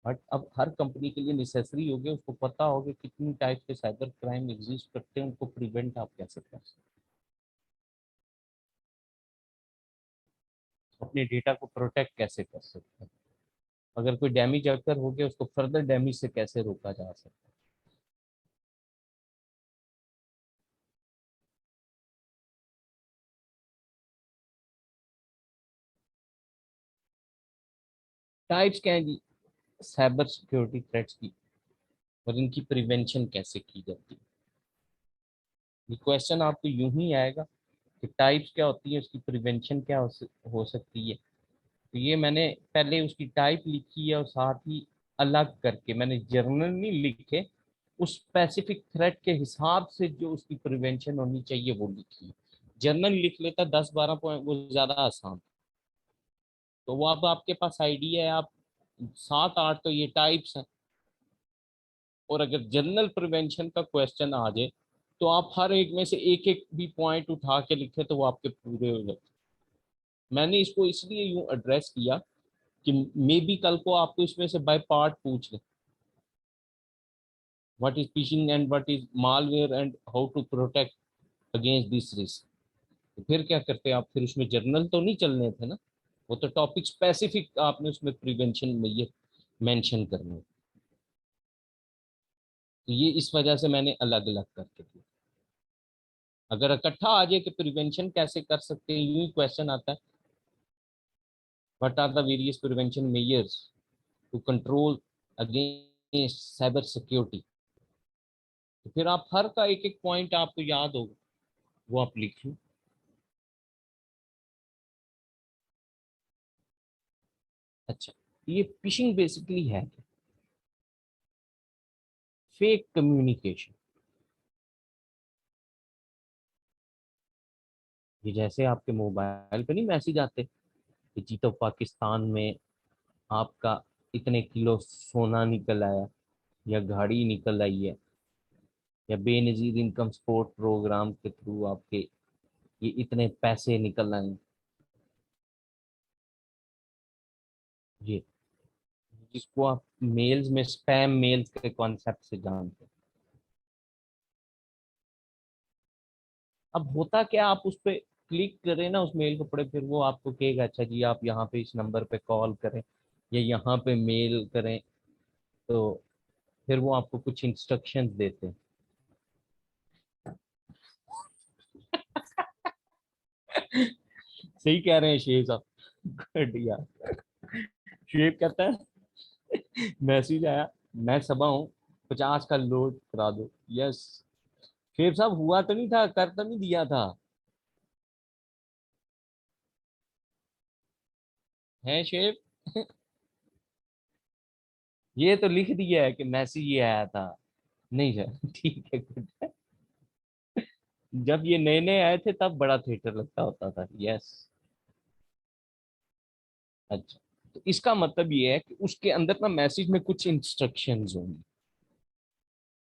बट अब हर कंपनी के लिए नेसेसरी हो गया, उसको पता हो गया कितनी टाइप के साइबर क्राइम एग्जिस्ट करते हैं, उनको प्रिवेंट आप कैसे कर सकते हैं, अपने डेटा को प्रोटेक्ट कैसे कर सकते हैं, अगर कोई डैमेज अगर हो गया उसको फर्दर डैमेज से कैसे रोका जा सकता है। टाइप्स क्या है जी साइबर सिक्योरिटी थ्रेट्स की, और इनकी प्रिवेंशन कैसे की जाती है? ये क्वेश्चन आपको यूं ही आएगा कि टाइप्स क्या होती है, उसकी प्रिवेंशन क्या हो सकती है। तो ये मैंने पहले उसकी टाइप लिखी है, और साथ ही अलग करके मैंने जर्नल नहीं लिखे, उस स्पेसिफिक थ्रेट के हिसाब से जो उसकी प्रिवेंशन होनी चाहिए वो लिखी है। जर्नल लिख लेता 10-12 पॉइंट, वो ज्यादा आसान। तो वो अब आपके पास आइडिया है, आप 7-8 तो ये टाइप्स हैं, और अगर जनरल प्रिवेंशन का क्वेश्चन आ जाए तो आप हर एक में से एक एक भी पॉइंट उठा के लिखे तो वो आपके पूरे हो जाते। मैंने इसको इसलिए यूं एड्रेस किया कि मे बी कल को आपको इसमें से बाय पार्ट पूछ ले, what is phishing and what is malware and how to protect against this risk. तो फिर क्या करते आप, फिर उसमें जर्नल तो नहीं चलने थे ना, वो तो टॉपिक स्पेसिफिक आपने उसमें प्रिवेंशन में ये मेंशन करना है। तो ये इस वजह से मैंने अलग अलग करके दिया। अगर इकट्ठा आ जाए कि प्रिवेंशन कैसे कर सकते हैं, यूं ही क्वेश्चन आता है, what are the various prevention measures to control against cyber security, तो फिर आप हर का एक एक पॉइंट आपको याद होगा, वो आप लिख लो। अच्छा, ये फिशिंग बेसिकली है फेक कम्युनिकेशन। ये जैसे आपके मोबाइल पे नहीं मैसेज आते कि जी तो पाकिस्तान में आपका इतने किलो सोना निकल आया, या गाड़ी निकल आई है, या बेनजीर इनकम सपोर्ट प्रोग्राम के थ्रू आपके ये इतने पैसे निकल आए। ये जिसको आप मेल्स में स्पैम मेल्स के कॉन्सेप्ट से जानते हैं। अब होता क्या, आप उस पर क्लिक करें ना, उस मेल को पढ़े, फिर वो आपको कहेगा अच्छा जी आप यहाँ पे इस नंबर पे कॉल करें या यहाँ पे मेल करें, तो फिर वो आपको कुछ इंस्ट्रक्शंस देते हैं। सही कह रहे हैं शेख साहब, बढ़िया। शेख कहता है मैसेज आया, मैं सबा हूँ, 50 का लोड करा दो। यस। शेख साहब हुआ तो नहीं था, कर तो नहीं दिया था, है शेख? ये तो लिख दिया है कि मैसेज ये आया था। नहीं सर ठीक है, गुड है। जब ये नए नए आए थे तब बड़ा थिएटर लगता होता था। यस। अच्छा, तो इसका मतलब ये है कि उसके अंदर ना मैसेज में कुछ इंस्ट्रक्शंस होंगी,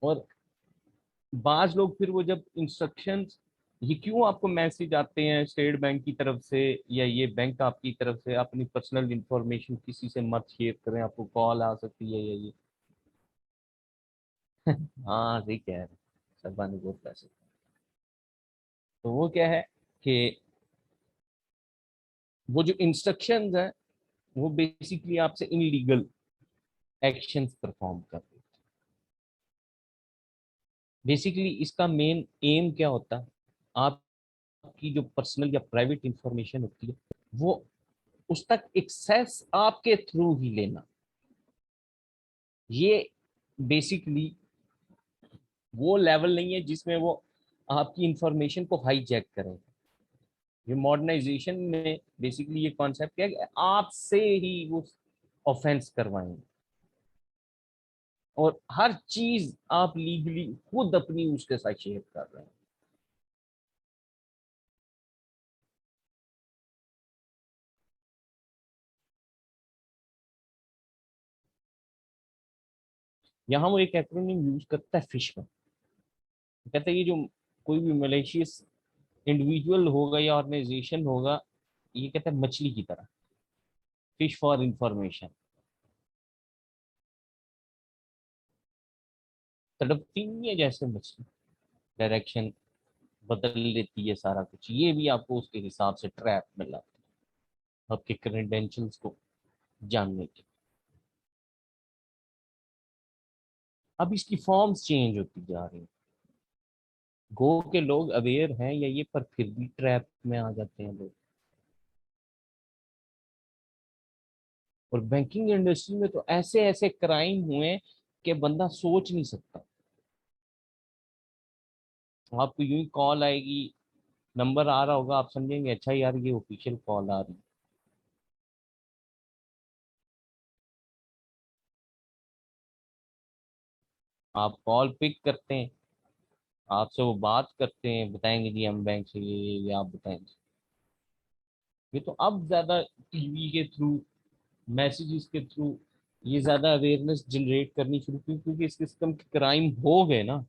और बाज लोग फिर वो जब इंस्ट्रक्शंस, ये क्यों आपको मैसेज आते हैं स्टेट बैंक की तरफ से, या ये बैंक आपकी तरफ से, अपनी पर्सनल इंफॉर्मेशन किसी से मत शेयर करें, आपको कॉल आ सकती है, या ये हाँ सही कह रहे हैं, सरबा ने बहुत पैसे। तो वो क्या है कि वो जो इंस्ट्रक्शंस है वो बेसिकली आपसे इनलीगल एक्शंस परफॉर्म कर रहे हैं। बेसिकली इसका मेन एम क्या होता है, आपकी जो पर्सनल या प्राइवेट इंफॉर्मेशन होती है वो उस तक एक्सेस आपके थ्रू ही लेना। ये बेसिकली वो लेवल नहीं है जिसमें वो आपकी इंफॉर्मेशन को हाईजैक करें। ये मॉडर्नाइजेशन में बेसिकली ये कॉन्सेप्ट क्या है कि आपसे ही वो ऑफेंस करवाएंगे, और हर चीज आप लीगली खुद अपनी उसके साथ शेयर कर रहे हैं। यहाँ वो एक एक्रोनिम यूज करता है फिश का, कहता है ये जो कोई भी मलेशियस इंडिविजुअल होगा या ऑर्गेनाइजेशन होगा, ये कहता है मछली की तरह, फिश फॉर इंफॉर्मेशन, तड़पती नहीं है जैसे मछली, डायरेक्शन बदल लेती है सारा कुछ, ये भी आपको उसके हिसाब से ट्रैप में लाता है आपके क्रेडेंशियल्स को जानने के। अब इसकी फॉर्म्स चेंज होती जा रही हैं, गो के लोग अवेयर हैं या ये, पर फिर भी ट्रैप में आ जाते हैं लोग। और बैंकिंग इंडस्ट्री में तो ऐसे ऐसे क्राइम हुए कि बंदा सोच नहीं सकता। आपको यूं ही कॉल आएगी, नंबर आ रहा होगा, आप समझेंगे अच्छा यार ये ऑफिशियल कॉल आ रही है। आप कॉल पिक करते हैं, आपसे वो बात करते हैं, बताएंगे जी हम बैंक से ये आप बताएंगे। ये तो अब ज्यादा टीवी के थ्रू, मैसेजेस के थ्रू ये ज्यादा अवेयरनेस जनरेट करनी शुरू की, क्योंकि इस किस्म के क्राइम हो गए ना।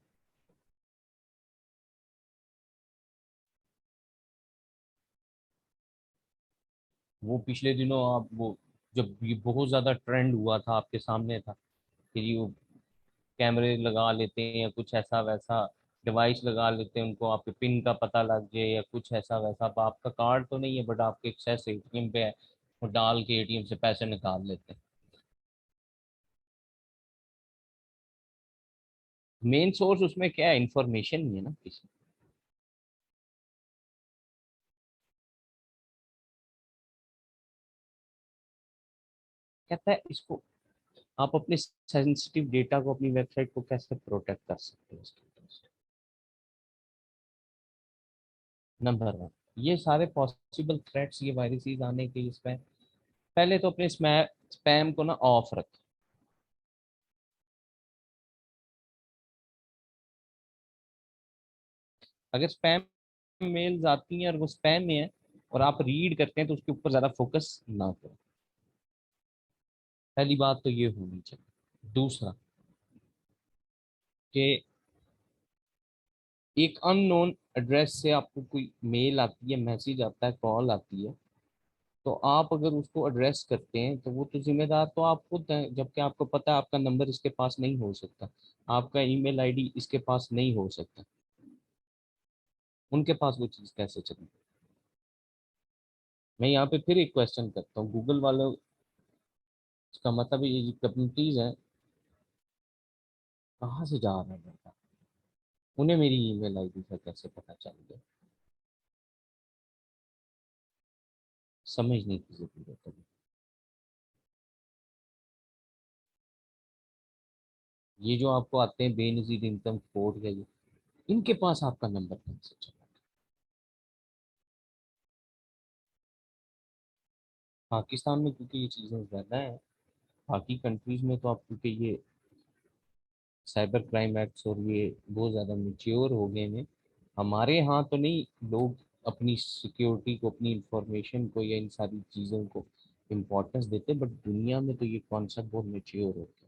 वो पिछले दिनों आप वो, जब ये बहुत ज्यादा ट्रेंड हुआ था, आपके सामने था कि जी वो कैमरे लगा लेते हैं या कुछ ऐसा वैसा, डिवाइस लगा लेते हैं, उनको आपके पिन का पता लग जाए या कुछ ऐसा वैसा, अब आपका कार्ड तो नहीं है बट आपके एक्सेस एटीएम पे है, वो डाल के एटीएम से पैसे निकाल लेते हैं। मेन सोर्स उसमें क्या है, इंफॉर्मेशन ही है ना किसी। कहता है इसको आप अपने सेंसिटिव डेटा को, अपनी वेबसाइट को कैसे प्रोटेक्ट कर सकते हैं इसके ऊपर। नंबर वन, ये सारे पॉसिबल थ्रेट्स, ये वायरसेस आने के इसमें पहले तो अपने स्पैम को ना ऑफ रखें। अगर स्पैम मेल्स आती हैं और वो स्पैम में है और आप रीड करते हैं तो उसके ऊपर ज्यादा फोकस ना करें। पहली बात तो ये होनी चाहिए। दूसरा कि एक अननोन एड्रेस से आपको कोई मेल आती है, मैसेज आता है, कॉल आती है, तो आप अगर उसको एड्रेस करते हैं तो वो तो जिम्मेदार तो आप खुद हैं, जबकि आपको पता है आपका नंबर इसके पास नहीं हो सकता, आपका ईमेल आईडी इसके पास नहीं हो सकता, उनके पास वो चीज़ कैसे चली। मैं यहाँ पे फिर एक क्वेश्चन करता हूँ गूगल वालों, इसका मतलब ये कम्युनिटीज हैं, कहाँ से जा रहा है डाटा, उन्हें मेरी ईमेल आईडी का कैसे पता चल गया, समझने की जरूरत है। ये जो आपको आते हैं बेनजीर इनकम कोड या ये, इनके पास आपका नंबर कैसे चला? पाकिस्तान में क्योंकि ये चीज़ें ज़्यादा है, बाकी कंट्रीज में तो आप क्योंकि ये साइबर क्राइम एक्ट्स और ये बहुत ज़्यादा मेच्योर हो गए हैं। हमारे यहाँ तो नहीं, लोग अपनी सिक्योरिटी को, अपनी इंफॉर्मेशन को या इन सारी चीज़ों को इम्पोर्टेंस देते हैं, बट दुनिया में तो ये कॉन्सेप्ट बहुत मेच्योर हो गया।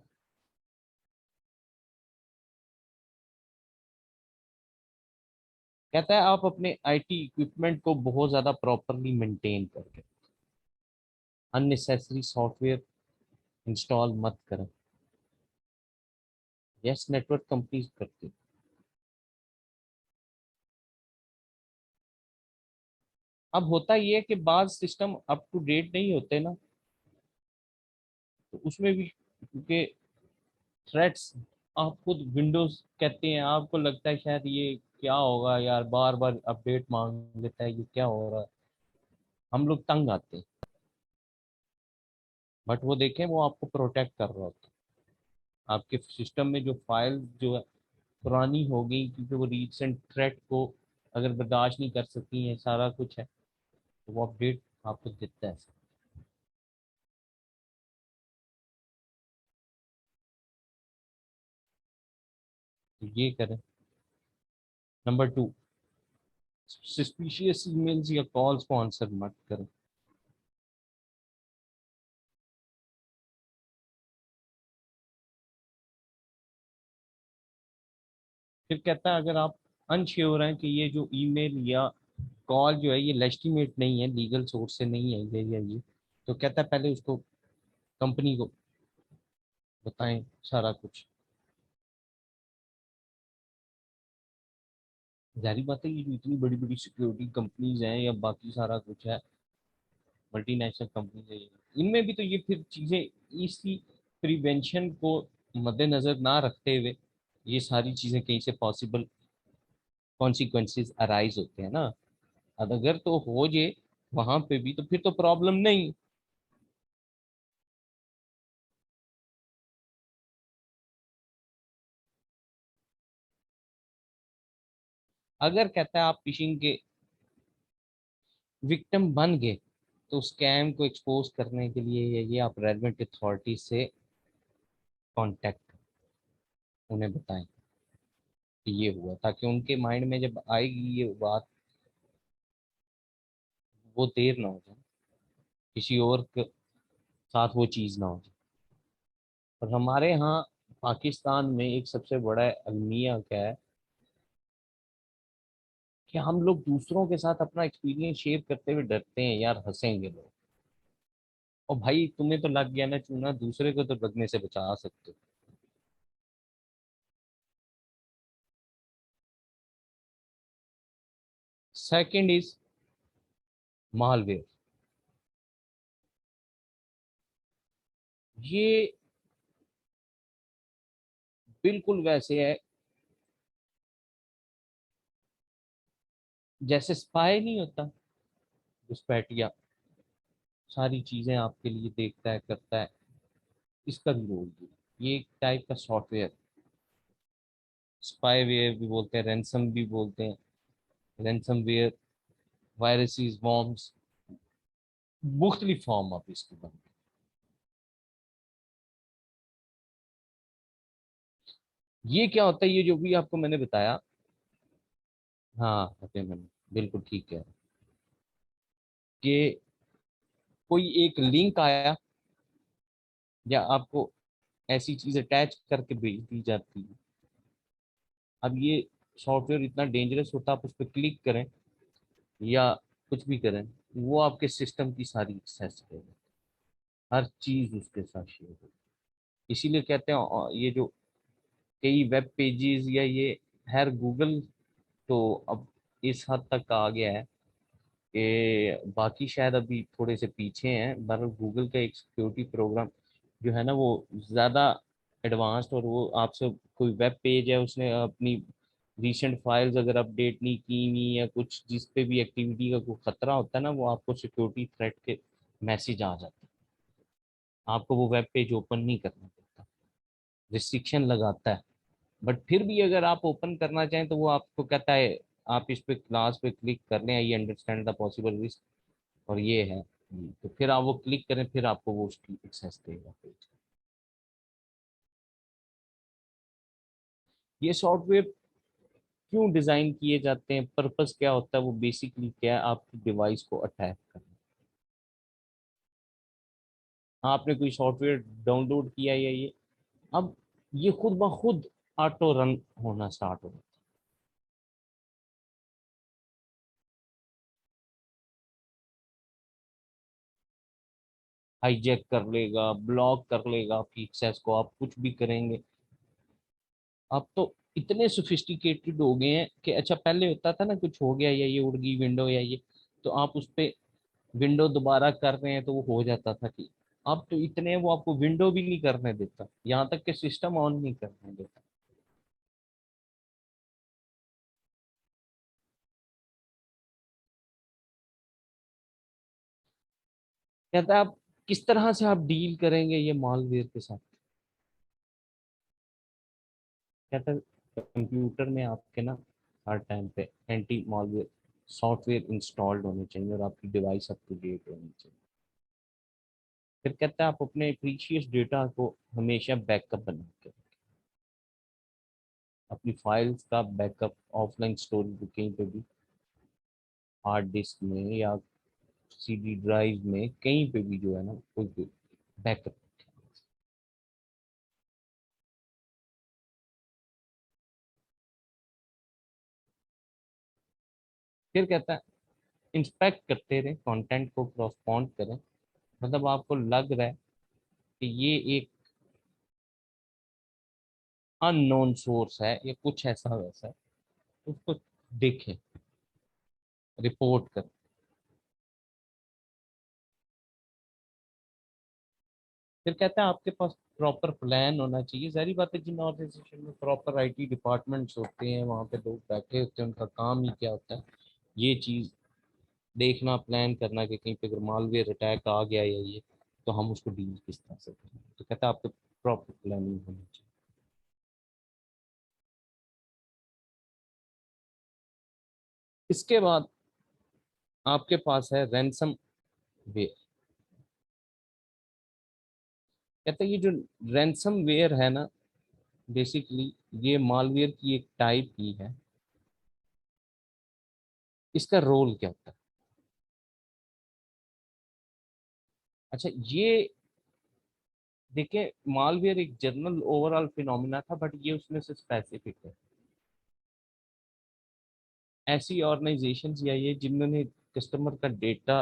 कहता है आप अपने आईटी इक्विपमेंट को बहुत ज़्यादा प्रॉपरली मेंटेन करके, अननेसेसरी सॉफ्टवेयर इंस्टॉल मत करें। यस, नेटवर्क कंपनीज करती हैं। अब होता ये है कि बाद सिस्टम अप टू डेट नहीं होते ना, तो उसमें भी क्योंकि थ्रेट्स, आप खुद विंडोज कहते हैं, आपको लगता है शायद ये क्या होगा यार, बार बार अपडेट मांग लेता है, ये क्या हो रहा है, हम लोग तंग आते हैं। बट वो देखें, वो आपको प्रोटेक्ट कर रहा होता है। आपके सिस्टम में जो फाइल जो है पुरानी हो गई, क्योंकि वो रीसेंट थ्रेट को अगर बर्दाश्त नहीं कर सकती है, सारा कुछ है, तो वो अपडेट आपको देता है। तो ये करें। नंबर 2, सस्पिशियस ईमेल्स या कॉल्स को आंसर मत करें। फिर कहता है अगर आप अनश्योर हैं कि ये जो ईमेल या कॉल जो है ये लेजिटिमेट नहीं है, लीगल सोर्स से नहीं है ये या ये, तो कहता है पहले उसको, कंपनी को बताएं सारा कुछ। जारी बात है, ये जो इतनी बड़ी बड़ी सिक्योरिटी कंपनीज हैं या बाकी सारा कुछ है, मल्टीनेशनल कंपनीज है, इनमें भी तो ये फिर चीज़ें, इसकी प्रिवेंशन को मद्देनजर ना रखते हुए ये सारी चीज़ें कहीं से पॉसिबल कॉन्सिक्वेंसेस अराइज होते हैं ना। अब अगर तो हो जे वहां पे भी, तो फिर तो प्रॉब्लम नहीं। अगर कहता है आप फिशिंग के विक्टिम बन गए, तो स्कैम को एक्सपोज करने के लिए ये आप रेलेवेंट अथॉरिटी से कांटेक्ट, उन्हें बताएं कि ये हुआ, ताकि उनके माइंड में जब आएगी ये बात, वो देर ना हो जाए, किसी और के साथ वो चीज़ ना हो जाए। और हमारे यहाँ पाकिस्तान में एक सबसे बड़ा अलमिया क्या है कि हम लोग दूसरों के साथ अपना एक्सपीरियंस शेयर करते हुए डरते हैं, यार हंसेंगे लोग। और भाई तुम्हें तो लग गया ना चूना, दूसरे को तो लगने से बचा सकते हो। Second is malware. ये बिल्कुल वैसे है जैसे स्पाई नहीं होता, घुसपैठिया सारी चीजें आपके लिए देखता है, करता है, इसका भी रोल ये एक टाइप का सॉफ्टवेयर, स्पाईवेयर भी बोलते हैं, रैंसम भी बोलते हैं, रैंसमवेयर, वायरसेस, वॉर्म्स, मुख्तलिफ फॉर्म आप इसके बनते हैं। ये क्या होता है, ये जो भी आपको मैंने बताया, हाँ ओके, मैंने बिल्कुल ठीक है कि कोई एक लिंक आया या आपको ऐसी चीज अटैच करके भेज दी जाती है। अब ये सॉफ्टवेयर इतना डेंजरस होता है, आप उस पर क्लिक करें या कुछ भी करें, वो आपके सिस्टम की सारी एक्सेस करेगा, हर चीज उसके साथ शेयर होगी। इसीलिए कहते हैं ये जो कई वेब पेजेस या ये, खैर गूगल तो अब इस हद तक आ गया है कि बाकी शायद अभी थोड़े से पीछे हैं, पर गूगल का एक सिक्योरिटी प्रोग्राम जो है ना, वो ज़्यादा एडवांस्ड, और वो आपसे कोई वेब पेज है, उसने अपनी रिसेंट फाइल्स अगर अपडेट नहीं की हुई या कुछ जिस पे भी एक्टिविटी का कोई खतरा होता है ना, वो आपको सिक्योरिटी थ्रेट के मैसेज आ जाते हैं, आपको वो वेब पेज ओपन नहीं करना पड़ता, रिस्ट्रिक्शन लगाता है। बट फिर भी अगर आप ओपन करना चाहें तो वो आपको कहता है आप इस पे क्लास पे क्लिक कर लें, I understand the possible risk, और ये है। तो फिर आप वो क्लिक करें, फिर आपको वो उसकी एक्सेस देगा पेज। ये सॉफ्टवेयर क्यों डिजाइन किए जाते हैं, पर्पस क्या होता है, वो बेसिकली क्या है, आपकी डिवाइस को अटैक करना। आपने कोई सॉफ्टवेयर डाउनलोड किया या ये, अब ये खुद ब खुद ऑटो रन होना स्टार्ट हो, हाईजैक कर लेगा, ब्लॉक कर लेगा आपकी एक्सेस को, आप कुछ भी करेंगे। अब तो इतने सोफिस्टिकेटेड हो गए हैं कि अच्छा पहले होता था ना, कुछ हो गया या ये उड़ गई विंडो या ये, तो आप उस पे विंडो दोबारा कर रहे हैं तो वो हो जाता था कि, अब तो इतने वो आपको विंडो भी नहीं करने देता, यहाँ तक कि सिस्टम ऑन नहीं करने देता। कहता है आप किस तरह से आप डील करेंगे ये मालवेयर के साथ। कहता है कंप्यूटर में आपके ना हर टाइम पे एंटी मालवेयर सॉफ्टवेयर इंस्टॉल्ड होने चाहिए और आपकी डिवाइस अप टू डेट होनी चाहिए। फिर कहता है आप अपने प्रीशियस डेटा को हमेशा बैकअप बना के रखें। अपनी फाइल्स का बैकअप ऑफलाइन स्टोरेज कहीं पे भी, हार्ड डिस्क में या सीडी ड्राइव में, कहीं पे भी जो है ना कोई भी बैकअप। फिर कहता है इंस्पेक्ट करते रहे, कंटेंट को क्रॉसपॉन्ड करें, मतलब आपको लग रहा है कि ये एक अननोन सोर्स है या कुछ ऐसा वैसा है, तो उसको देखें, रिपोर्ट करें। फिर कहता है आपके पास प्रॉपर प्लान होना चाहिए। सारी बातें, जिन ऑर्गेनाइजेशन में प्रॉपर आईटी डिपार्टमेंट्स होते हैं, वहाँ पे लोग बैठे होते हैं, उनका काम ही क्या होता है, ये चीज़ देखना, प्लान करना कि कहीं पे अगर मालवेयर अटैक आ गया या ये, तो हम उसको डील किस तरह से करें। तो कहता है आपको प्रॉपर प्लानिंग होनी चाहिए। इसके बाद आपके पास है रैंसम वेयर। कहते हैं ये जो रैंसम वेयर है ना, बेसिकली ये मालवेयर की एक टाइप ही है। इसका रोल क्या होता है? अच्छा, ये देखिए, मालवेयर एक जनरल ओवरऑल फिनोमिना था, बट ये उसमें से स्पेसिफिक है। ऐसी ऑर्गेनाइजेशंस या ये जिन्होंने कस्टमर का डेटा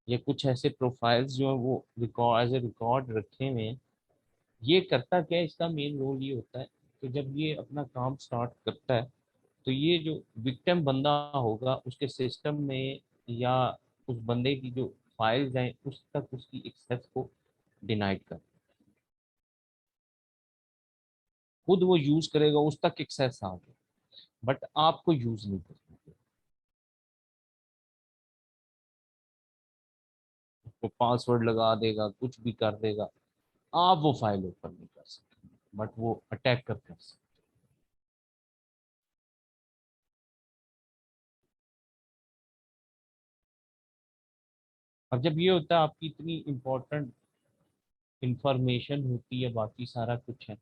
या कुछ ऐसे प्रोफाइल्स जो है वो रिकॉर्ड एज ए रिकॉर्ड रखे हुए हैं, ये करता क्या है, इसका मेन रोल ये होता है कि जब ये अपना काम स्टार्ट करता है, तो ये जो विक्टिम बंदा होगा उसके सिस्टम में या उस बंदे की जो फाइल्स हैं उस तक उसकी एक्सेस को डिनाइड कर, खुद वो यूज करेगा, उस तक एक्सेस आ गया, बट आपको यूज नहीं करना। उसको पासवर्ड लगा देगा, कुछ भी कर देगा, आप वो फाइल ओपन नहीं कर सकते, बट वो अटैक कर सकते। और जब ये होता है आपकी इतनी इंपॉर्टेंट इंफॉर्मेशन होती है, बाकी सारा कुछ है,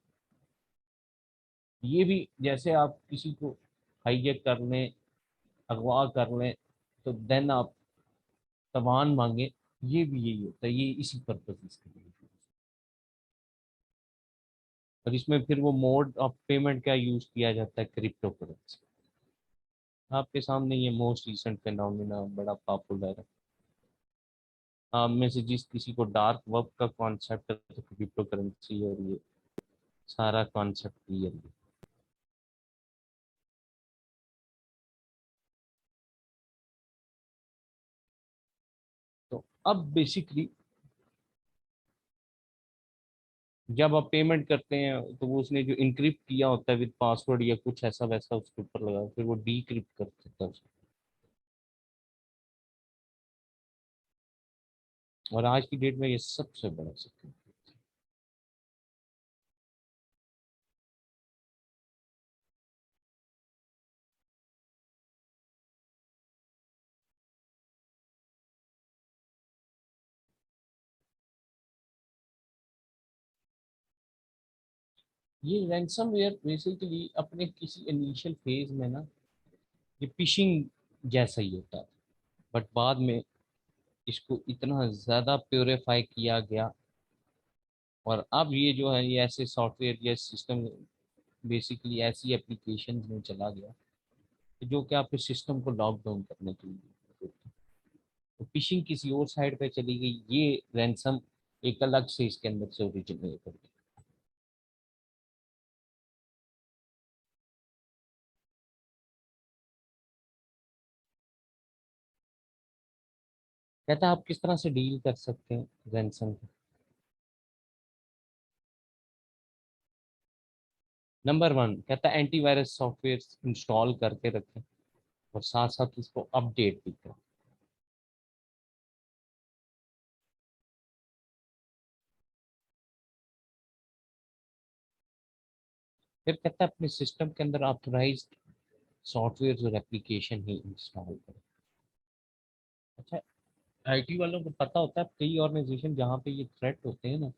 ये भी जैसे आप किसी को हाईजैक कर लें, अगवा कर लें, तो देन आप तवान मांगे, ये भी यही होता है, ये इसी पर्पज इसके लिए। और इसमें फिर वो मोड ऑफ पेमेंट क्या यूज किया जाता है, क्रिप्टो करेंसी। आपके सामने ये मोस्ट रिसेंट फिनोमिना बड़ा पॉपुलर है। आप में से जिस किसी को डार्क वेब का कॉन्सेप्ट है, तो क्रिप्टो करेंसी और ये सारा कॉन्सेप्ट क्लियर है। तो अब बेसिकली जब आप पेमेंट करते हैं तो वो उसने जो इनक्रिप्ट किया होता है विद पासवर्ड या कुछ ऐसा वैसा उसके ऊपर लगा, फिर वो डीक्रिप्ट कर देता है उसको। और आज की डेट में ये सबसे बड़ा सिक्योरिटी। ये रैंसमवेयर बेसिकली अपने किसी इनिशियल फेज में ना ये फिशिंग जैसा ही होता है, बट बाद में इसको इतना ज़्यादा प्योरीफाई किया गया, और अब ये जो है ये ऐसे सॉफ्टवेयर या सिस्टम बेसिकली ऐसी एप्लीकेशन में चला गया जो कि आपके सिस्टम को लॉक डाउन करने के लिए, तो फिशिंग किसी और साइड पे चली गई, ये रैंसम एक अलग से इसके अंदर से ओरिजिनेट कर गई। कहता है आप किस तरह से डील कर सकते हैं रैंसम को। नंबर वन कहता है एंटीवायरस सॉफ्टवेयर इंस्टॉल करके रखें और साथ साथ इसको अपडेट भी करें। फिर कहता है अपने सिस्टम के अंदर ऑथराइज्ड सॉफ्टवेयर और एप्लीकेशन ही इंस्टॉल करें। अच्छा, आईटी वालों को पता होता है कई ऑर्गेनाइजेशन जहाँ पे ये थ्रेट होते हैं ना,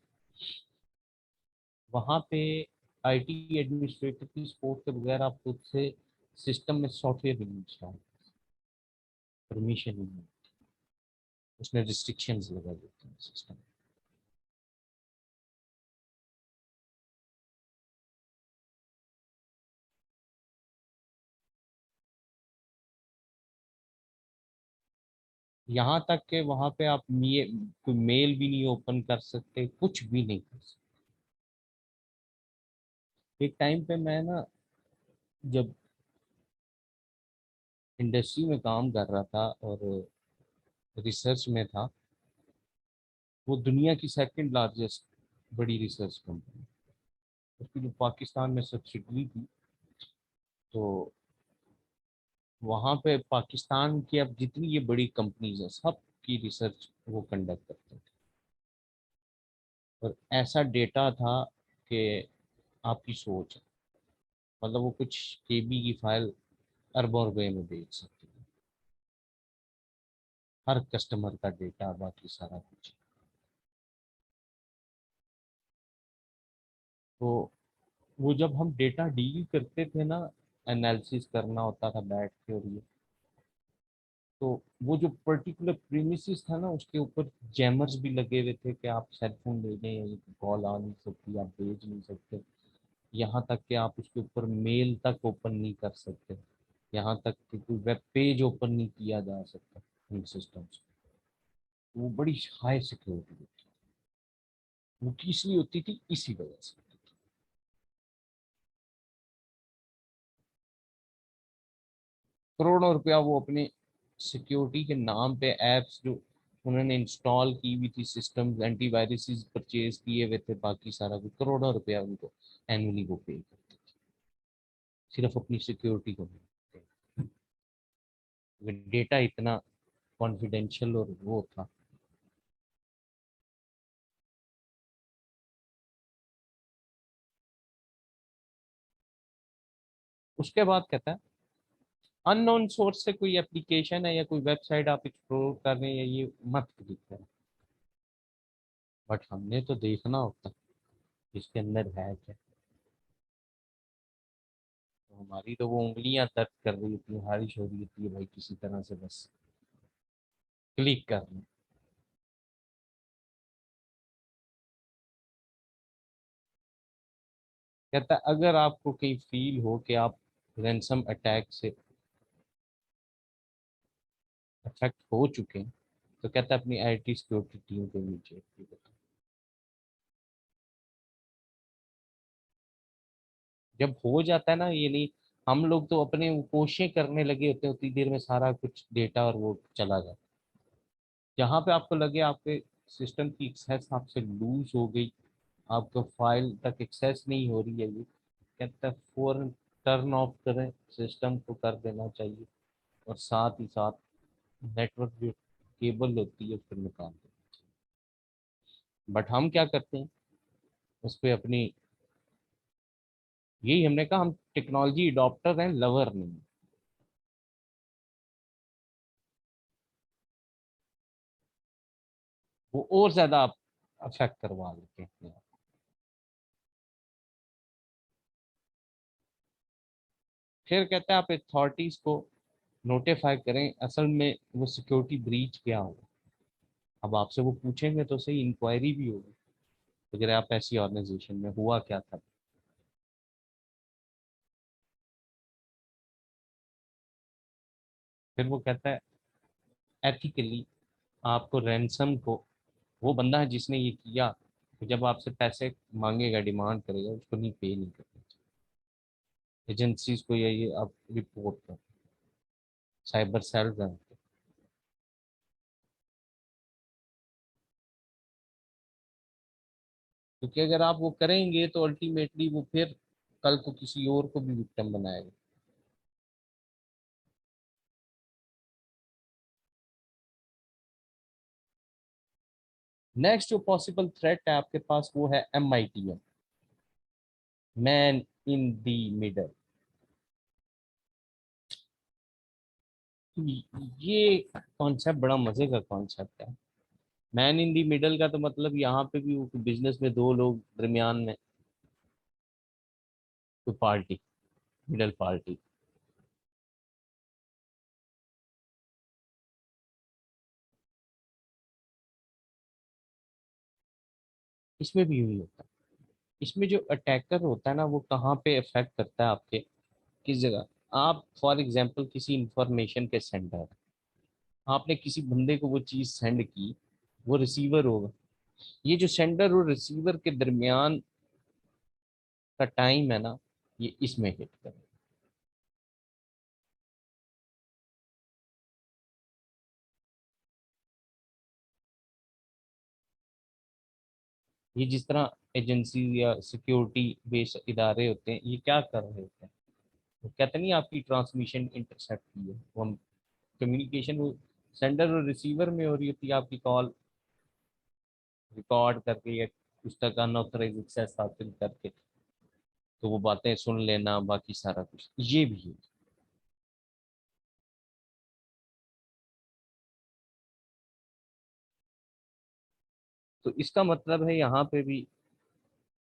वहाँ पे आईटी एडमिनिस्ट्रेटर की सपोर्ट के बगैर आप खुद से सिस्टम में सॉफ्टवेयर नहीं इंस्टॉल, परमिशन नहीं, उसमें रिस्ट्रिक्शंस लगा देते हैं सिस्टम। यहाँ तक कि वहाँ पे आप कोई मेल भी नहीं ओपन कर सकते, कुछ भी नहीं कर सकते। एक टाइम पे मैं ना जब इंडस्ट्री में काम कर रहा था और रिसर्च में था, वो दुनिया की सेकंड लार्जेस्ट बड़ी रिसर्च कंपनी, उसकी जो पाकिस्तान में सब्सिडरी थी, तो वहाँ पे पाकिस्तान की अब जितनी ये बड़ी कंपनीज हैं सब की रिसर्च वो कंडक्ट करते थे। और ऐसा डेटा था कि आपकी सोच है, मतलब वो कुछ केबी की फाइल अरबों रुपए में बेच सकते हैं, हर कस्टमर का डेटा बाकी सारा कुछ। तो वो जब हम डेटा डील करते थे ना, एनालिसिस करना होता था बैठ के, और ये तो वो जो पर्टिकुलर प्रीमिसेस था ना उसके ऊपर जैमर्स भी लगे हुए थे कि आप सेलफोन ले लें या कॉल आ नहीं सकती, आप भेज नहीं सकते, यहाँ तक कि आप उसके ऊपर मेल तक ओपन नहीं कर सकते, यहाँ तक कि कोई वेब पेज ओपन नहीं किया जा सकता इन सिस्टम्स। वो बड़ी हाई सिक्योरिटी होती, वो किस लिए होती थी, इसी वजह से। करोड़ों रुपया वो अपने सिक्योरिटी के नाम पे एप्स जो उन्होंने इंस्टॉल की हुई थी, सिस्टम एंटीवायरस परचेज किए हुए थे, बाकी सारा कुछ करोड़ों रुपया उनको एनुअली वो पे करते थे सिर्फ अपनी सिक्योरिटी को। डेटा इतना कॉन्फिडेंशियल और वो था। उसके बाद कहता है अननोन सोर्स से कोई एप्लीकेशन है या कोई वेबसाइट आप एक्सप्लोर कर रहे हैं या ये मत क्लिक करें। बट हमने तो देखना होता इसके अंदर है क्या, तो हमारी तो वो उंगलियां दर्द कर रही होती है, हारिश हो रही होती है भाई किसी तरह से बस क्लिक करना। कहता है अगर आपको कहीं फील हो कि आप रैंसम अटैक से अफेक्ट हो चुके हैं, तो कहता है अपनी आईटी सिक्योरिटी टीम को नीचे बताओ। जब हो जाता है ना, ये नहीं, हम लोग तो अपने कोशिशें करने लगे होते हैं, उतनी देर में सारा कुछ डेटा और वो चला जाता है। जहाँ पे आपको लगे आपके सिस्टम की एक्सेस आपसे लूज हो गई, आपको फाइल तक एक्सेस नहीं हो रही है, ये कहता है फौरन टर्न ऑफ करें, सिस्टम को कर देना चाहिए, और साथ ही साथ नेटवर्क जो केबल होती है फिर निकाल देना चाहिए। बट हम क्या करते हैं उस पर अपनी, यही हमने कहा, हम टेक्नोलॉजी अडॉप्टर हैं, लवर नहीं। वो और ज्यादा अफेक्ट करवा देते हैं अपने आप। फिर कहते हैं आप अथॉरिटीज को नोटिफाई करें, असल में वो सिक्योरिटी ब्रीच क्या हो। अब आपसे वो पूछेंगे तो सही, इंक्वायरी भी होगी, अगर आप ऐसी ऑर्गेनाइजेशन में हुआ क्या था। फिर वो कहता है एथिकली आपको रैंसम को, वो बंदा है जिसने ये किया, तो जब आपसे पैसे मांगेगा, डिमांड करेगा, उसको नहीं पे नहीं करना चाहिए। एजेंसीज को ये आप रिपोर्ट करें, साइबर सेल्स हैं। क्योंकि अगर आप वो करेंगे तो अल्टीमेटली वो फिर कल को किसी और को भी विक्टिम बनाएगा। नेक्स्ट जो पॉसिबल थ्रेट है आपके पास वो है MITM, man in the middle. ये कॉन्सेप्ट बड़ा मजे का कॉन्सेप्ट है। मैन इन द मिडल का तो मतलब यहाँ पे भी बिजनेस में दो लोग दरमियान में, कोई पार्टी, मिडल पार्टी। इसमें भी यही होता है। इसमें जो अटैकर होता है ना, वो कहाँ पे इफेक्ट करता है आपके, किस जगह। आप फॉर एग्जांपल किसी इंफॉर्मेशन के सेंडर, आपने किसी बंदे को वो चीज सेंड की, वो रिसीवर होगा। ये जो सेंडर और रिसीवर के दरमियान का टाइम है ना, ये इसमें हिट कर। ये जिस तरह एजेंसी या सिक्योरिटी बेस्ड इदारे होते हैं, ये क्या कर रहे होते हैं, वो कहते नहीं आपकी ट्रांसमिशन इंटरसेप्ट की है, वो हम कम्युनिकेशन, वो सेंडर और रिसीवर में हो रही होती है, आपकी कॉल रिकॉर्ड करके या उस तक अनऑथराइज एक्सेस हासिल करके, तो वो बातें सुन लेना, बाकी सारा कुछ ये भी है। तो इसका मतलब है यहाँ पे भी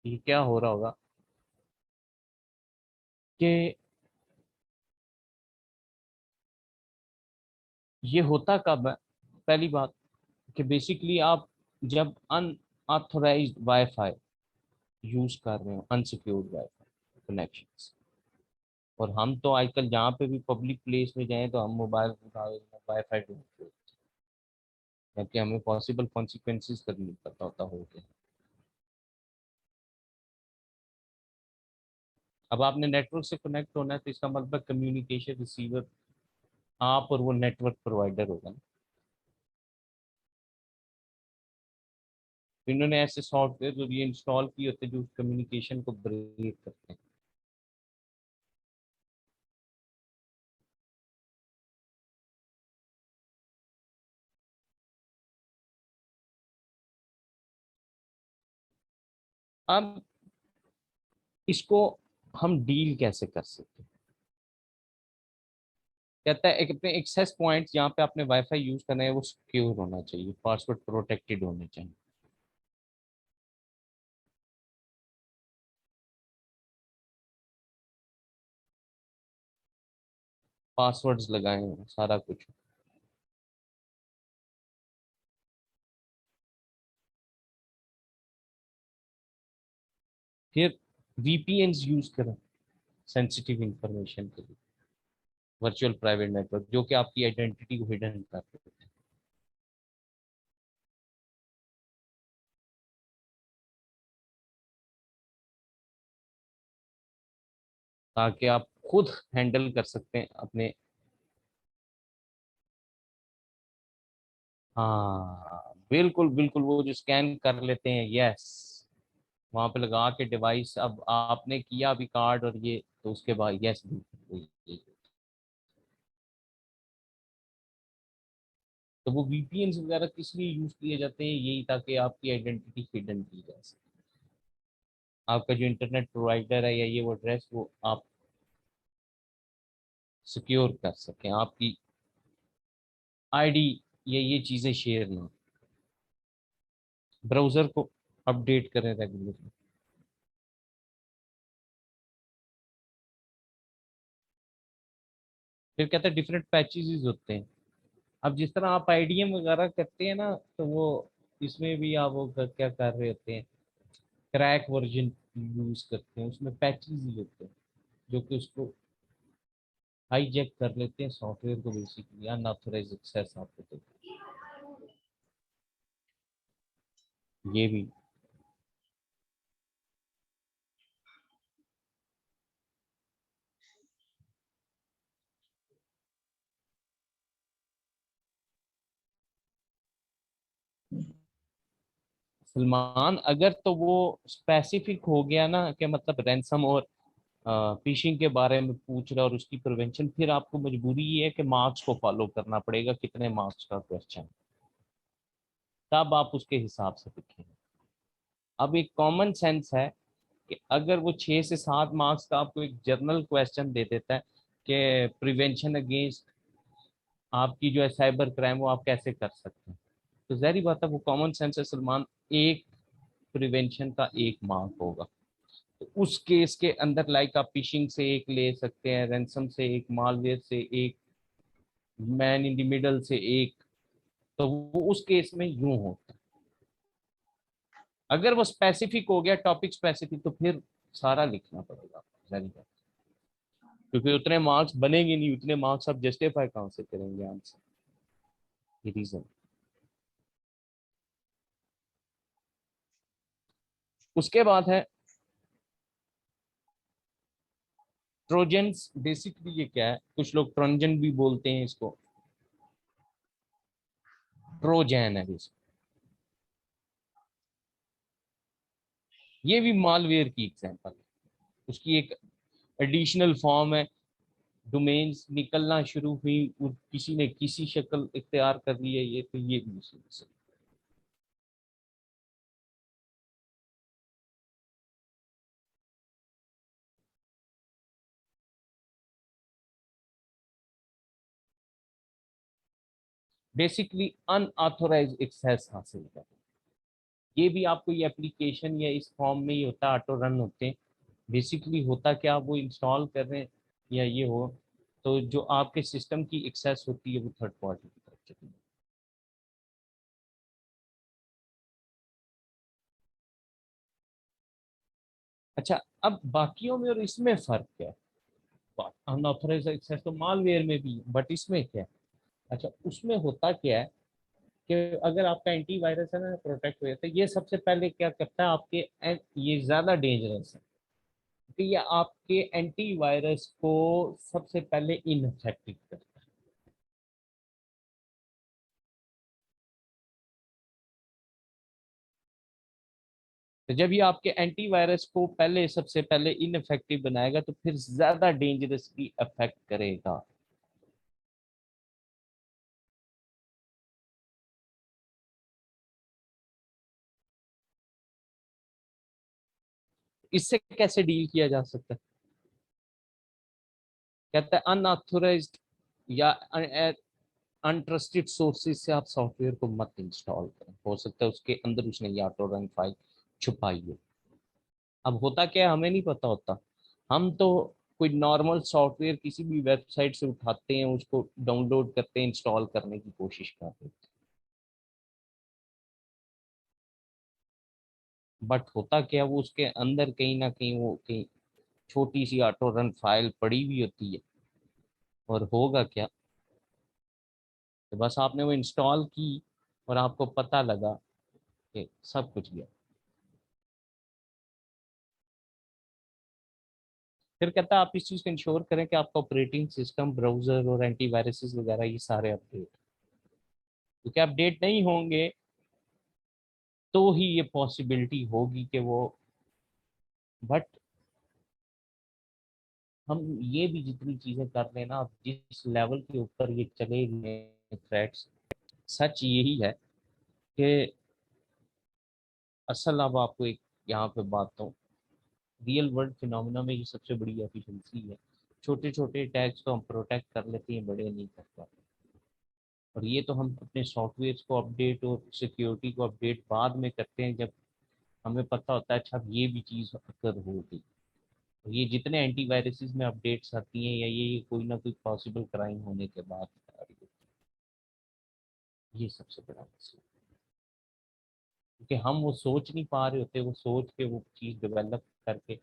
ये क्या हो रहा होगा कि ये होता कब है। पहली बात कि बेसिकली आप जब अनऑथराइज्ड वाईफाई यूज कर रहे हो, अनसिक्योर्ड वाईफाई कनेक्शंस, और हम तो आजकल जहाँ पे भी पब्लिक प्लेस में जाएं तो हम मोबाइल उठा वाईफाई ढूंढते हैं, क्योंकि हमें पॉसिबल कॉन्सिक्वेंसेस का नहीं पता होता हो गया। अब आपने नेटवर्क से कनेक्ट होना है, तो इसका मतलब कम्युनिकेशन रिसीवर आप और वो नेटवर्क प्रोवाइडर होगा ना। तो इन्होंने ऐसे सॉफ्टवेयर जो ये इंस्टॉल किए होते हैं जो कम्युनिकेशन को ब्रेक करते हैं। अब इसको हम डील कैसे कर सकते हैं। कहता है एक अपने एक्सेस पॉइंट जहाँ पे आपने वाईफाई यूज करना है वो सिक्योर होना चाहिए, पासवर्ड प्रोटेक्टेड होने चाहिए। पासवर्ड्स लगाए हैं सारा कुछ। फिर VPNs यूज करें सेंसिटिव इंफॉर्मेशन के लिए, वर्चुअल प्राइवेट नेटवर्क जो कि आपकी आइडेंटिटी को हिडन करते हैं, ताकि आप खुद हैंडल कर सकते हैं अपने। हाँ बिल्कुल बिल्कुल, वो जो स्कैन कर लेते हैं, यस, वहां पे लगा के डिवाइस, अब आपने किया अभी कार्ड और ये, तो उसके बाद यस, तो वो वीपीएन वगैरह किस लिए यूज किए जाते हैं, यही ताकि आपकी आइडेंटिटी हिडन की जा सके। आपका जो इंटरनेट प्रोवाइडर है या ये वो एड्रेस, वो आप सिक्योर कर सकें, आपकी आईडी या ये चीजें शेयर ना, ब्राउजर को अपडेट करें रेगुलरली। फिर कहते हैं डिफरेंट पैचेस होते हैं। अब जिस तरह आप आईडीएम वगैरह करते हैं ना, तो वो इसमें भी आप वो क्या कर रहे होते हैं, क्रैक वर्जन यूज करते हैं, उसमें पैचेस ही होते हैं जो कि उसको हाईजैक कर लेते हैं सॉफ्टवेयर को, बेसिकली अनऑथराइज एक्सेस आपको देते हैं। ये भी सलमान, अगर तो वो स्पेसिफिक हो गया ना कि मतलब रैंसम और फिशिंग के बारे में पूछ रहा है और उसकी प्रिवेंशन, फिर आपको मजबूरी ये है कि मार्क्स को फॉलो करना पड़ेगा, कितने मार्क्स का क्वेश्चन, तब आप उसके हिसाब से लिखेंगे। अब एक कॉमन सेंस है कि अगर वो 6 से 7 मार्क्स का आपको एक जर्नल क्वेश्चन दे देता है कि प्रिवेंशन अगेंस्ट आपकी जो है साइबर क्राइम, वो आप कैसे कर सकते हैं, तो जहरी बात है वो कॉमन सेंस है सलमान, एक प्रिवेंशन का 1 मार्क होगा। तो उस केस के अंदर लाइक आप फिशिंग से एक ले सकते हैं, रैंसम से एक, मालवेयर से एक, मैन इन द मिडल से एक, तो वो उस केस में यूं होता है। अगर वो स्पेसिफिक हो गया, टॉपिक स्पेसिफिक, तो फिर सारा लिखना पड़ेगा जारी बात। क्योंकि उतने मार्क्स बनेंगे नहीं, उतने मार्क्स आप जस्टिफाई कहाँ से करेंगे आंसर, ये रीजन। उसके बाद है ट्रोजन्स। बेसिकली ये क्या है, कुछ लोग ट्रोजन भी बोलते हैं इसको, ट्रोजन है बेसिक, ये भी मालवेयर की एग्जांपल है। उसकी एक एडिशनल फॉर्म है, डोमेन्स निकलना शुरू हुई और किसी ने किसी शक्ल इख्तियार कर ली है, ये तो ये भी उसी में से। बेसिकली अनऑथोराइज एक्सेस हासिल कर, ये भी आपको ये एप्लीकेशन या इस फॉर्म में ही होता है, ऑटो रन होते हैं। बेसिकली होता क्या, आप वो इंस्टॉल कर रहे हैं या ये हो, तो जो आपके सिस्टम की एक्सेस होती है वो थर्ड पार्टी की तरफ चली जाती है। अच्छा, अब बाकियों में और इसमें फर्क क्या है, अनऑथराइज एक्सेस तो मालवेयर में भी है, बट इसमें क्या है। अच्छा, उसमें होता क्या है कि अगर आपका एंटीवायरस है ना प्रोटेक्ट हुए, तो ये सबसे पहले क्या करता है आपके ये ज्यादा डेंजरस है, क्योंकि ये आपके एंटीवायरस को सबसे पहले इनफेक्टिव करता है। तो जब ये आपके एंटीवायरस को पहले सबसे पहले इनफेक्टिव बनाएगा, तो फिर ज्यादा डेंजरसली अफेक्ट करेगा। इससे कैसे डील किया जा सकता है, कहता है अनऑथोराइज्ड या अनट्रस्टेड सोर्सेज से आप सॉफ्टवेयर को मत इंस्टॉल करें, हो सकता है उसके अंदर उसने ये ऑटो रन फाइल छुपाई हो। अब होता क्या है, हमें नहीं पता होता, हम तो कोई नॉर्मल सॉफ्टवेयर किसी भी वेबसाइट से उठाते हैं, उसको डाउनलोड करते हैं, इंस्टॉल करने की कोशिश करते हैं, बट होता क्या, वो उसके अंदर कहीं ना कहीं वो कहीं छोटी सी ऑटो रन फाइल पड़ी हुई होती है। और होगा क्या, तो बस आपने वो इंस्टॉल की और आपको पता लगा कि सब कुछ गया। फिर कहता है आप इस चीज़ को इंश्योर करें कि आपका ऑपरेटिंग सिस्टम, ब्राउजर और एंटीवायरसेस वगैरह ये सारे अपडेट, क्योंकि अपडेट नहीं होंगे तो ही ये पॉसिबिलिटी होगी कि वो बट हम ये भी जितनी चीजें कर रहे हैं ना, अब जिस लेवल के ऊपर ये चले गए थ्रेट्स, सच यही है कि असल, अब आपको एक यहाँ पे बात तो, रियल वर्ल्ड फिनोमिना में ये सबसे बड़ी एफिशिएंसी है। छोटे छोटे टैग्स तो हम प्रोटेक्ट कर लेते हैं, बड़े नहीं कर पाते। और ये तो हम अपने सॉफ्टवेयर को अपडेट और सिक्योरिटी को अपडेट बाद में करते हैं, जब हमें पता होता है अच्छा अब ये भी चीज़ अगर हो गई। और ये जितने एंटीवायरसेस में अपडेट्स आती हैं, या ये कोई ना कोई पॉसिबल क्राइम होने के बाद आ रही होती है। ये सबसे बड़ा मसला है। क्योंकि हम वो सोच नहीं पा रहे होते, वो सोच के वो चीज़ डेवलप करके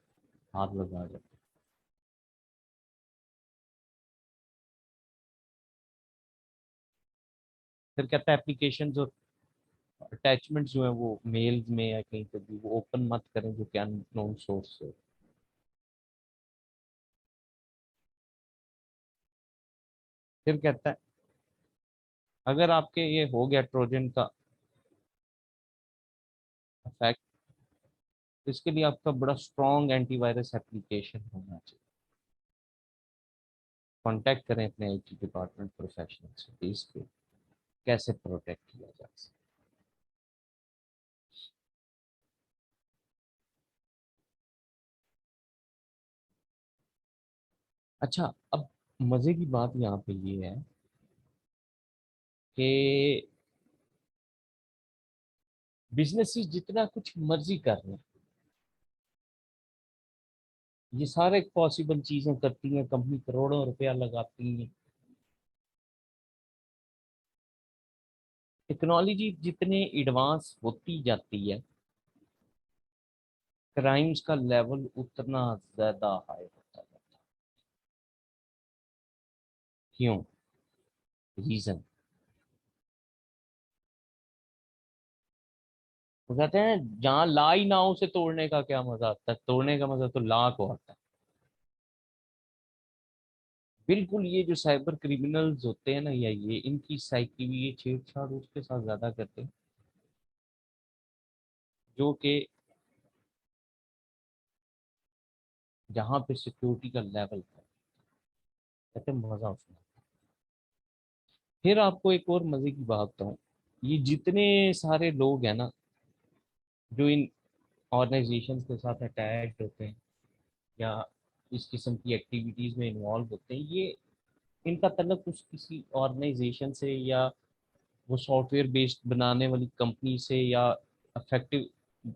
हाथ लगा जाते हैं। फिर कहता है एप्लीकेशन और अटैचमेंट्स जो है वो मेल्स में या कहीं पे भी वो ओपन मत करें जो कि अननोन सोर्स से। फिर कहता है अगर आपके ये हो गया ट्रोजन का इफेक्ट, तो इसके लिए आपका बड़ा स्ट्रॉन्ग एंटीवायरस एप्लीकेशन होना चाहिए। कांटेक्ट करें अपने आईटी डिपार्टमेंट प्रोफेशनल से कि इसको कैसे प्रोटेक्ट किया जा सकता। अच्छा, अब मजे की बात यहाँ पे ये है कि बिजनेसेस जितना कुछ मर्जी कर रहे हैं, ये सारे पॉसिबल चीजें करती हैं, कंपनी करोड़ों रुपया लगाती है। टेक्नोलॉजी जितने एडवांस होती जाती है, क्राइम्स का लेवल उतना ज्यादा हाई होता जाता है। क्यों? रीजन, वो कहते हैं जहां ला ही ना हो उसे तोड़ने का क्या मजा आता है, तोड़ने का मजा तो ला को आता है। बिल्कुल, ये जो साइबर क्रिमिनल्स होते हैं ना, या ये इनकी साइकी भी ये छेड़छाड़ उसके साथ ज्यादा करते हैं, जो कि जहाँ पे सिक्योरिटी का लेवल है, कहते हैं मजा उसमें। फिर आपको एक और मजे की बात बताऊं, ये जितने सारे लोग हैं ना जो इन ऑर्गेनाइजेशंस के साथ अटैच होते हैं या इस किस्म की एक्टिविटीज में इन्वॉल्व होते हैं, ये इनका तल्लुक उस किसी ऑर्गेनाइजेशन से या वो सॉफ्टवेयर बेस्ड बनाने वाली कंपनी से या अफेक्टिव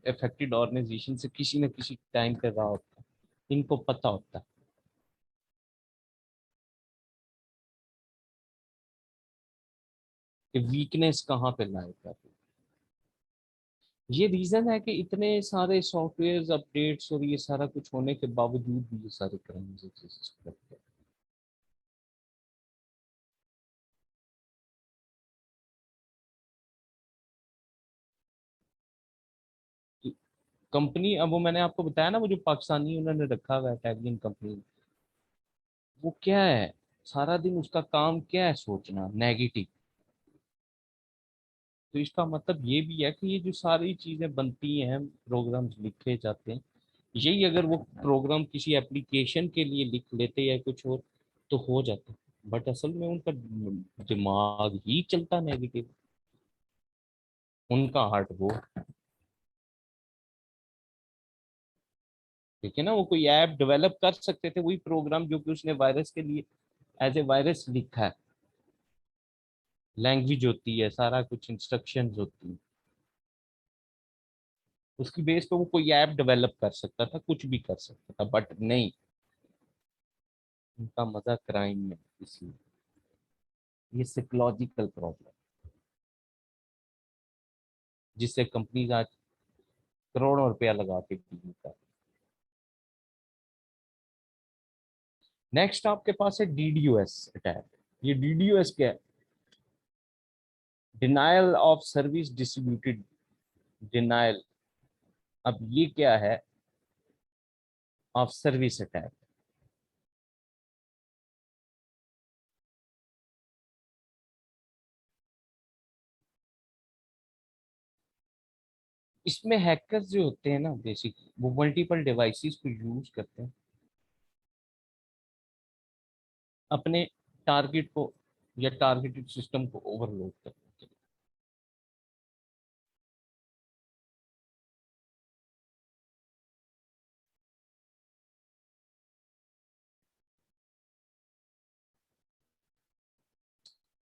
अफेक्टेड ऑर्गेनाइजेशन से किसी न किसी टाइम पे रहा होता है। इनको पता होता है कि वीकनेस कहाँ पे लाए कर रही है। ये रीजन है कि इतने सारे सॉफ्टवेयर अपडेट्स और ये सारा कुछ होने के बावजूद भी ये सारे क्राइम्स एग्जिस्ट करते हैं। कंपनी, अब वो मैंने आपको बताया ना, वो जो पाकिस्तानी उन्होंने रखा हुआ है टैगलिन कंपनी, वो क्या है, सारा दिन उसका काम क्या है, सोचना नेगेटिव। तो इसका मतलब ये भी है कि ये जो सारी चीजें बनती हैं, प्रोग्राम्स लिखे जाते हैं, यही अगर वो प्रोग्राम किसी एप्लीकेशन के लिए लिख लेते या कुछ और तो हो जाता। बट असल में उनका दिमाग ही चलता नेगेटिव, उनका हार्ट वो, ठीक है ना, वो कोई ऐप डेवलप कर सकते थे, वही प्रोग्राम जो कि उसने वायरस के लिए एज ए वायरस लिखा है। लैंग्वेज होती है, सारा कुछ इंस्ट्रक्शंस होती है, उसकी बेस पे वो कोई ऐप डेवलप कर सकता था, कुछ भी कर सकता था, बट नहीं, उनका मजा क्राइम में। इसलिए ये साइकोलॉजिकल प्रॉब्लम जिससे कंपनीज आज करोड़ों रुपया लगा के डील कर। नेक्स्ट आपके पास है डीडीओएस अटैक। ये डीडीओएस क्या है? Denial of service distributed denial. अब ये क्या है? Of service attack. इसमें हैकर्स जो होते हैं ना बेसिकली वो मल्टीपल डिवाइसेस को यूज करते हैं अपने टारगेट को या टारगेटेड सिस्टम को ओवरलोड करने के लिए।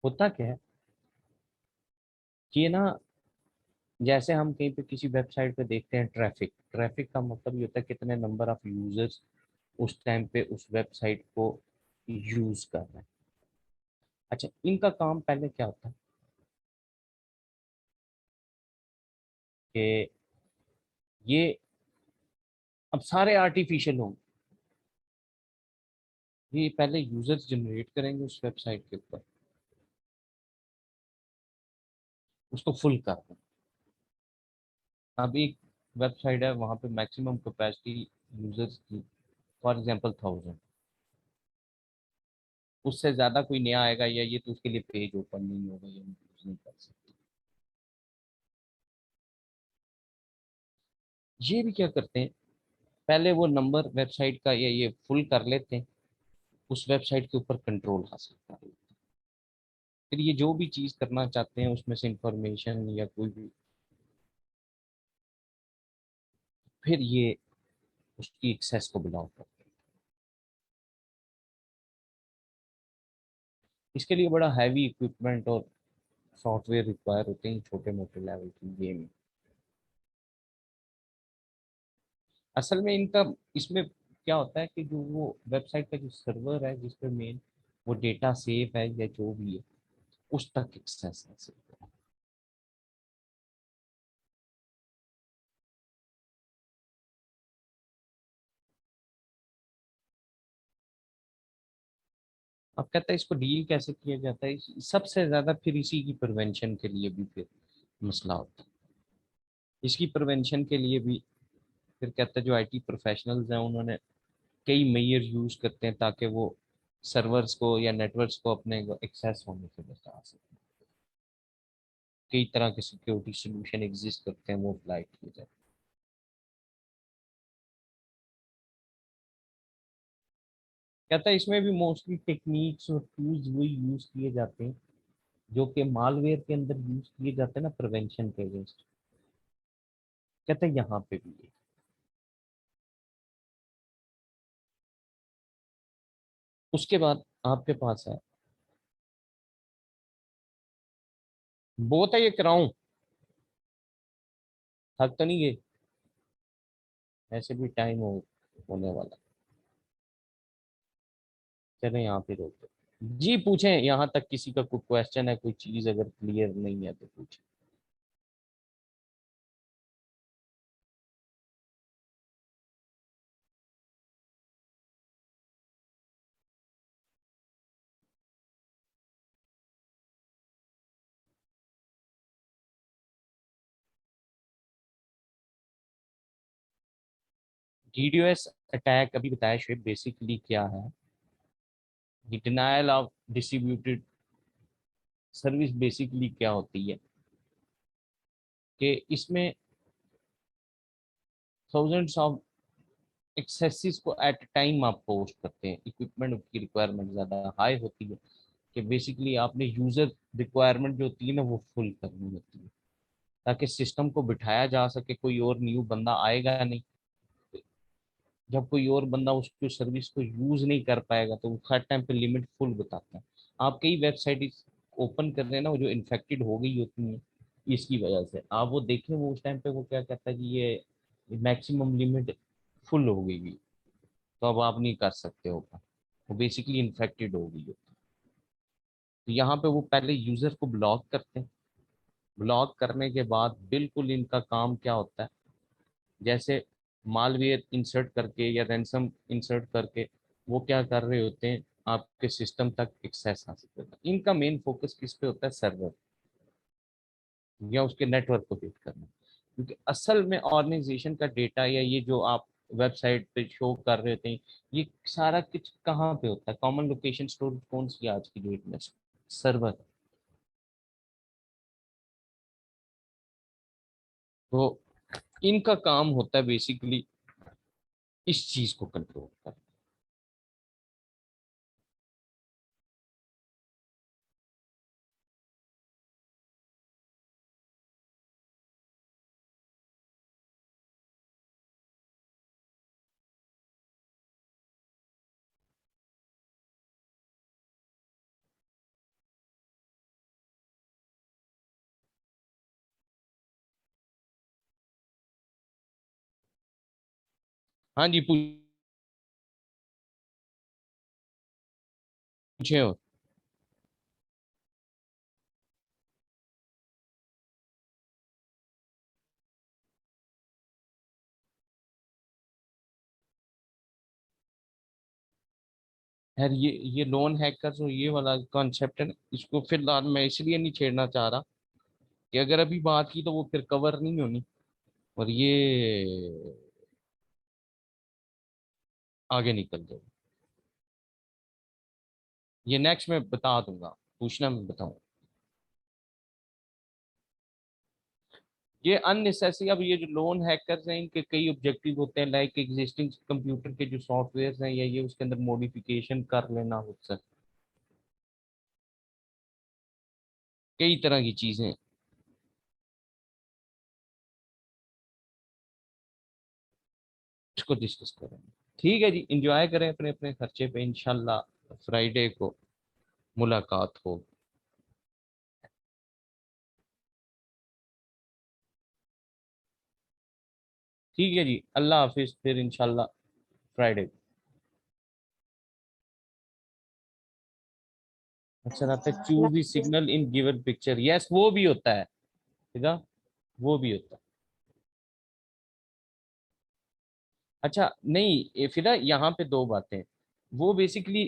होता क्या है कि ना, जैसे हम कहीं पे किसी वेबसाइट पे देखते हैं ट्रैफिक, ट्रैफिक का मतलब ये होता है कितने नंबर ऑफ यूजर्स उस टाइम पे उस वेबसाइट को यूज कर रहे हैं। अच्छा, इनका काम पहले क्या होता है कि ये अब सारे आर्टिफिशियल होंगे, ये पहले यूजर्स जनरेट करेंगे उस वेबसाइट के ऊपर, उसको फुल कर दें। अब एक वेबसाइट है वहां पे मैक्सिमम कैपेसिटी यूजर्स की फॉर एग्जांपल 1000, उससे ज्यादा कोई नया आएगा या ये तो उसके लिए पेज ओपन नहीं होगा या यूज नहीं कर सकते। ये भी क्या करते हैं, पहले वो नंबर वेबसाइट का ये फुल कर लेते हैं, उस वेबसाइट के ऊपर कंट्रोल हासिल कर लेते हैं। फिर ये जो भी चीज करना चाहते हैं उसमें से इंफॉर्मेशन या कोई भी, फिर ये उसकी एक्सेस को ब्लॉक करते हैं। इसके लिए बड़ा हैवी इक्विपमेंट और सॉफ्टवेयर रिक्वायर होते हैं छोटे मोटे लेवल की गेम। असल में इनका इसमें क्या होता है कि जो वो वेबसाइट का जो सर्वर है जिस पे मेन वो डेटा सेव है या जो भी है उस तक एक्सेस है सिर्फ। अब कहता है इसको डील कैसे किया जाता है, सबसे ज्यादा फिर इसी की प्रिवेंशन के लिए भी फिर मसला होता है। इसकी प्रिवेंशन के लिए भी फिर कहता है जो आईटी प्रोफेशनल्स हैं उन्होंने कई मेजर यूज करते हैं ताकि वो सर्वर्स को या नेटवर्क्स को अपने एक्सेस होने से बचा सकें। कई तरह के सिक्योरिटी सोल्यूशन एग्जिस्ट करते हैं, वो अप्लाई किए जाते हैं। कहता है इसमें भी मोस्टली टेक्निक्स और टूल्स वही यूज किए जाते हैं जो कि मालवेयर के अंदर यूज किए जाते हैं ना प्रिवेंशन के अगेंस्ट। कहता है यहाँ पे भी है। उसके बाद आपके पास है, बहुत है ये कराऊं, थक तो नहीं गए, ऐसे भी टाइम होने वाला। चले यहाँ पे रोकते जी, पूछें यहाँ तक किसी का कोई क्वेश्चन है, कोई चीज अगर क्लियर नहीं है तो पूछें। डीडोएस अटैक अभी बताया शेप बेसिकली क्या है, denial of distributed service basically क्या होती है कि इसमें थाउजेंड्स ऑफ एक्सेसिस को एट टाइम आप पोस्ट करते हैं, इक्विपमेंट की रिक्वायरमेंट ज़्यादा हाई होती है कि बेसिकली आपने यूज़र रिक्वायरमेंट जो होती है ना वो फुल करनी होती है ताकि सिस्टम को बिठाया जा सके, कोई और न्यू बंदा आएगा नहीं। जब कोई और बंदा उसकी सर्विस को यूज़ नहीं कर पाएगा तो वो हर टाइम पे लिमिट फुल बताता है। आप कई वेबसाइट ओपन कर रहे हैं ना वो जो इन्फेक्टेड हो गई होती हैं इसकी वजह से, आप वो देखें वो उस टाइम पे वो क्या कहता है कि ये मैक्सिमम लिमिट फुल हो गई, तो अब आप नहीं कर सकते हो, वो बेसिकली इन्फेक्टेड हो गई होती है। तो यहाँ पे वो पहले यूजर को ब्लॉक करते हैं, ब्लॉक करने के बाद बिल्कुल इनका काम क्या होता है, जैसे मालवेयर इंसर्ट करके या रैंसम इंसर्ट करके वो क्या कर रहे होते हैं, आपके सिस्टम तक एक्सेस हासिल करना। इनका मेन फोकस किस पे होता है, सर्वर या उसके नेटवर्क को हिट करना, क्योंकि असल में ऑर्गेनाइजेशन का डेटा या ये जो आप वेबसाइट पे शो कर रहे थे ये सारा कुछ कहाँ पे होता है, कॉमन लोकेशन स्टोरेज कौन सी है आज की डेट में, सर्वर। तो इनका काम होता है बेसिकली इस चीज को कंट्रोल करना। हाँ जी, पूछे हो। यार ये लोन हैकर जो ये वाला कॉन्सेप्ट है ना, इसको फिलहाल मैं इसलिए नहीं छेड़ना चाह रहा कि अगर अभी बात की तो वो फिर कवर नहीं होनी, और ये आगे निकल जाए। ये नेक्स्ट मैं बता दूंगा, पूछना मैं बताऊं। ये अननेसेसरी, अब ये जो लोन हैकर्स हैं इनके कई ऑब्जेक्टिव होते हैं, लाइक एग्जिस्टिंग कंप्यूटर के जो सॉफ्टवेयर हैं या ये उसके अंदर मॉडिफिकेशन कर लेना हो सकता, कई तरह की चीजें इसको डिस्कस करें। ठीक है जी, इंजॉय करें अपने अपने खर्चे पे, इंशाल्लाह फ्राइडे को मुलाकात हो। ठीक है जी, अल्लाह हाफिज, फिर इंशाल्लाह फ्राइडे। अच्छा रहता है choose the signal in given picture, yes वो भी होता है, ठीक है, वो भी होता है। अच्छा नहीं, फिर ना यहाँ पे दो बातें, वो बेसिकली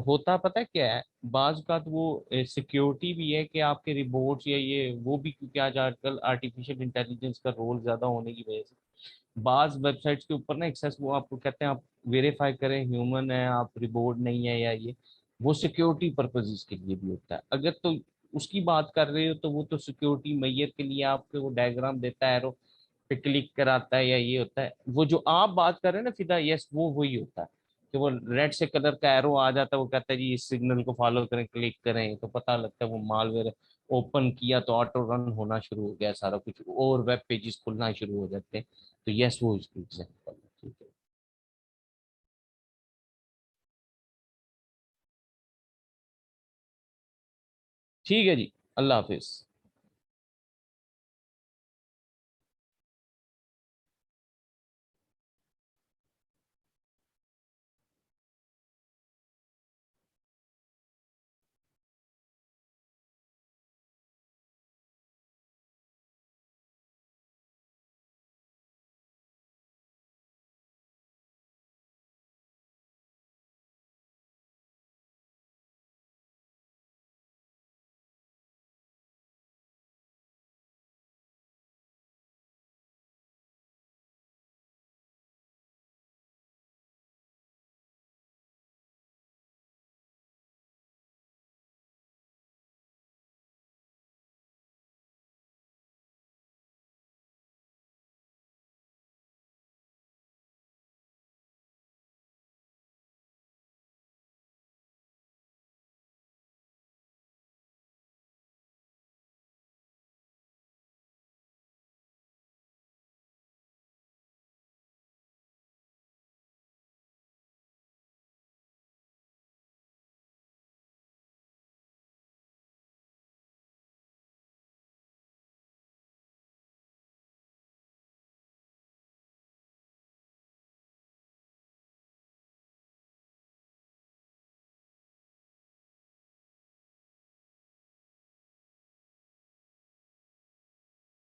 होता पता है क्या है, बाज का तो वो सिक्योरिटी भी है कि आपके रिपोर्ट्स या ये वो भी, क्योंकि आज आजकल आर्टिफिशियल इंटेलिजेंस का रोल ज्यादा होने की वजह से बाज वेबसाइट्स के ऊपर ना एक्सेस वो आपको कहते हैं आप वेरीफाई करें ह्यूमन है, आप रिपोर्ट नहीं है या ये, वो सिक्योरिटी पर्पजेज के लिए भी होता है। अगर तो उसकी बात कर रहे हो तो वो तो सिक्योरिटी मैयर के लिए आपको वो डायग्राम देता है, एरो पे क्लिक कराता है या ये होता है। वो जो आप बात कर रहे हैं ना फिदा, यस वो वही होता है कि वो रेड से कलर का एरो आ जाता है, वो कहता है जी इस सिग्नल को फॉलो करें, क्लिक करें, तो पता लगता है वो मालवेयर ओपन किया तो ऑटो रन होना शुरू हो गया, सारा कुछ और वेब पेजेस खुलना शुरू हो जाते हैं। तो यस वो इसकी एग्जाम्पल है, ठीक है। ठीक है जी, अल्लाह हाफिज।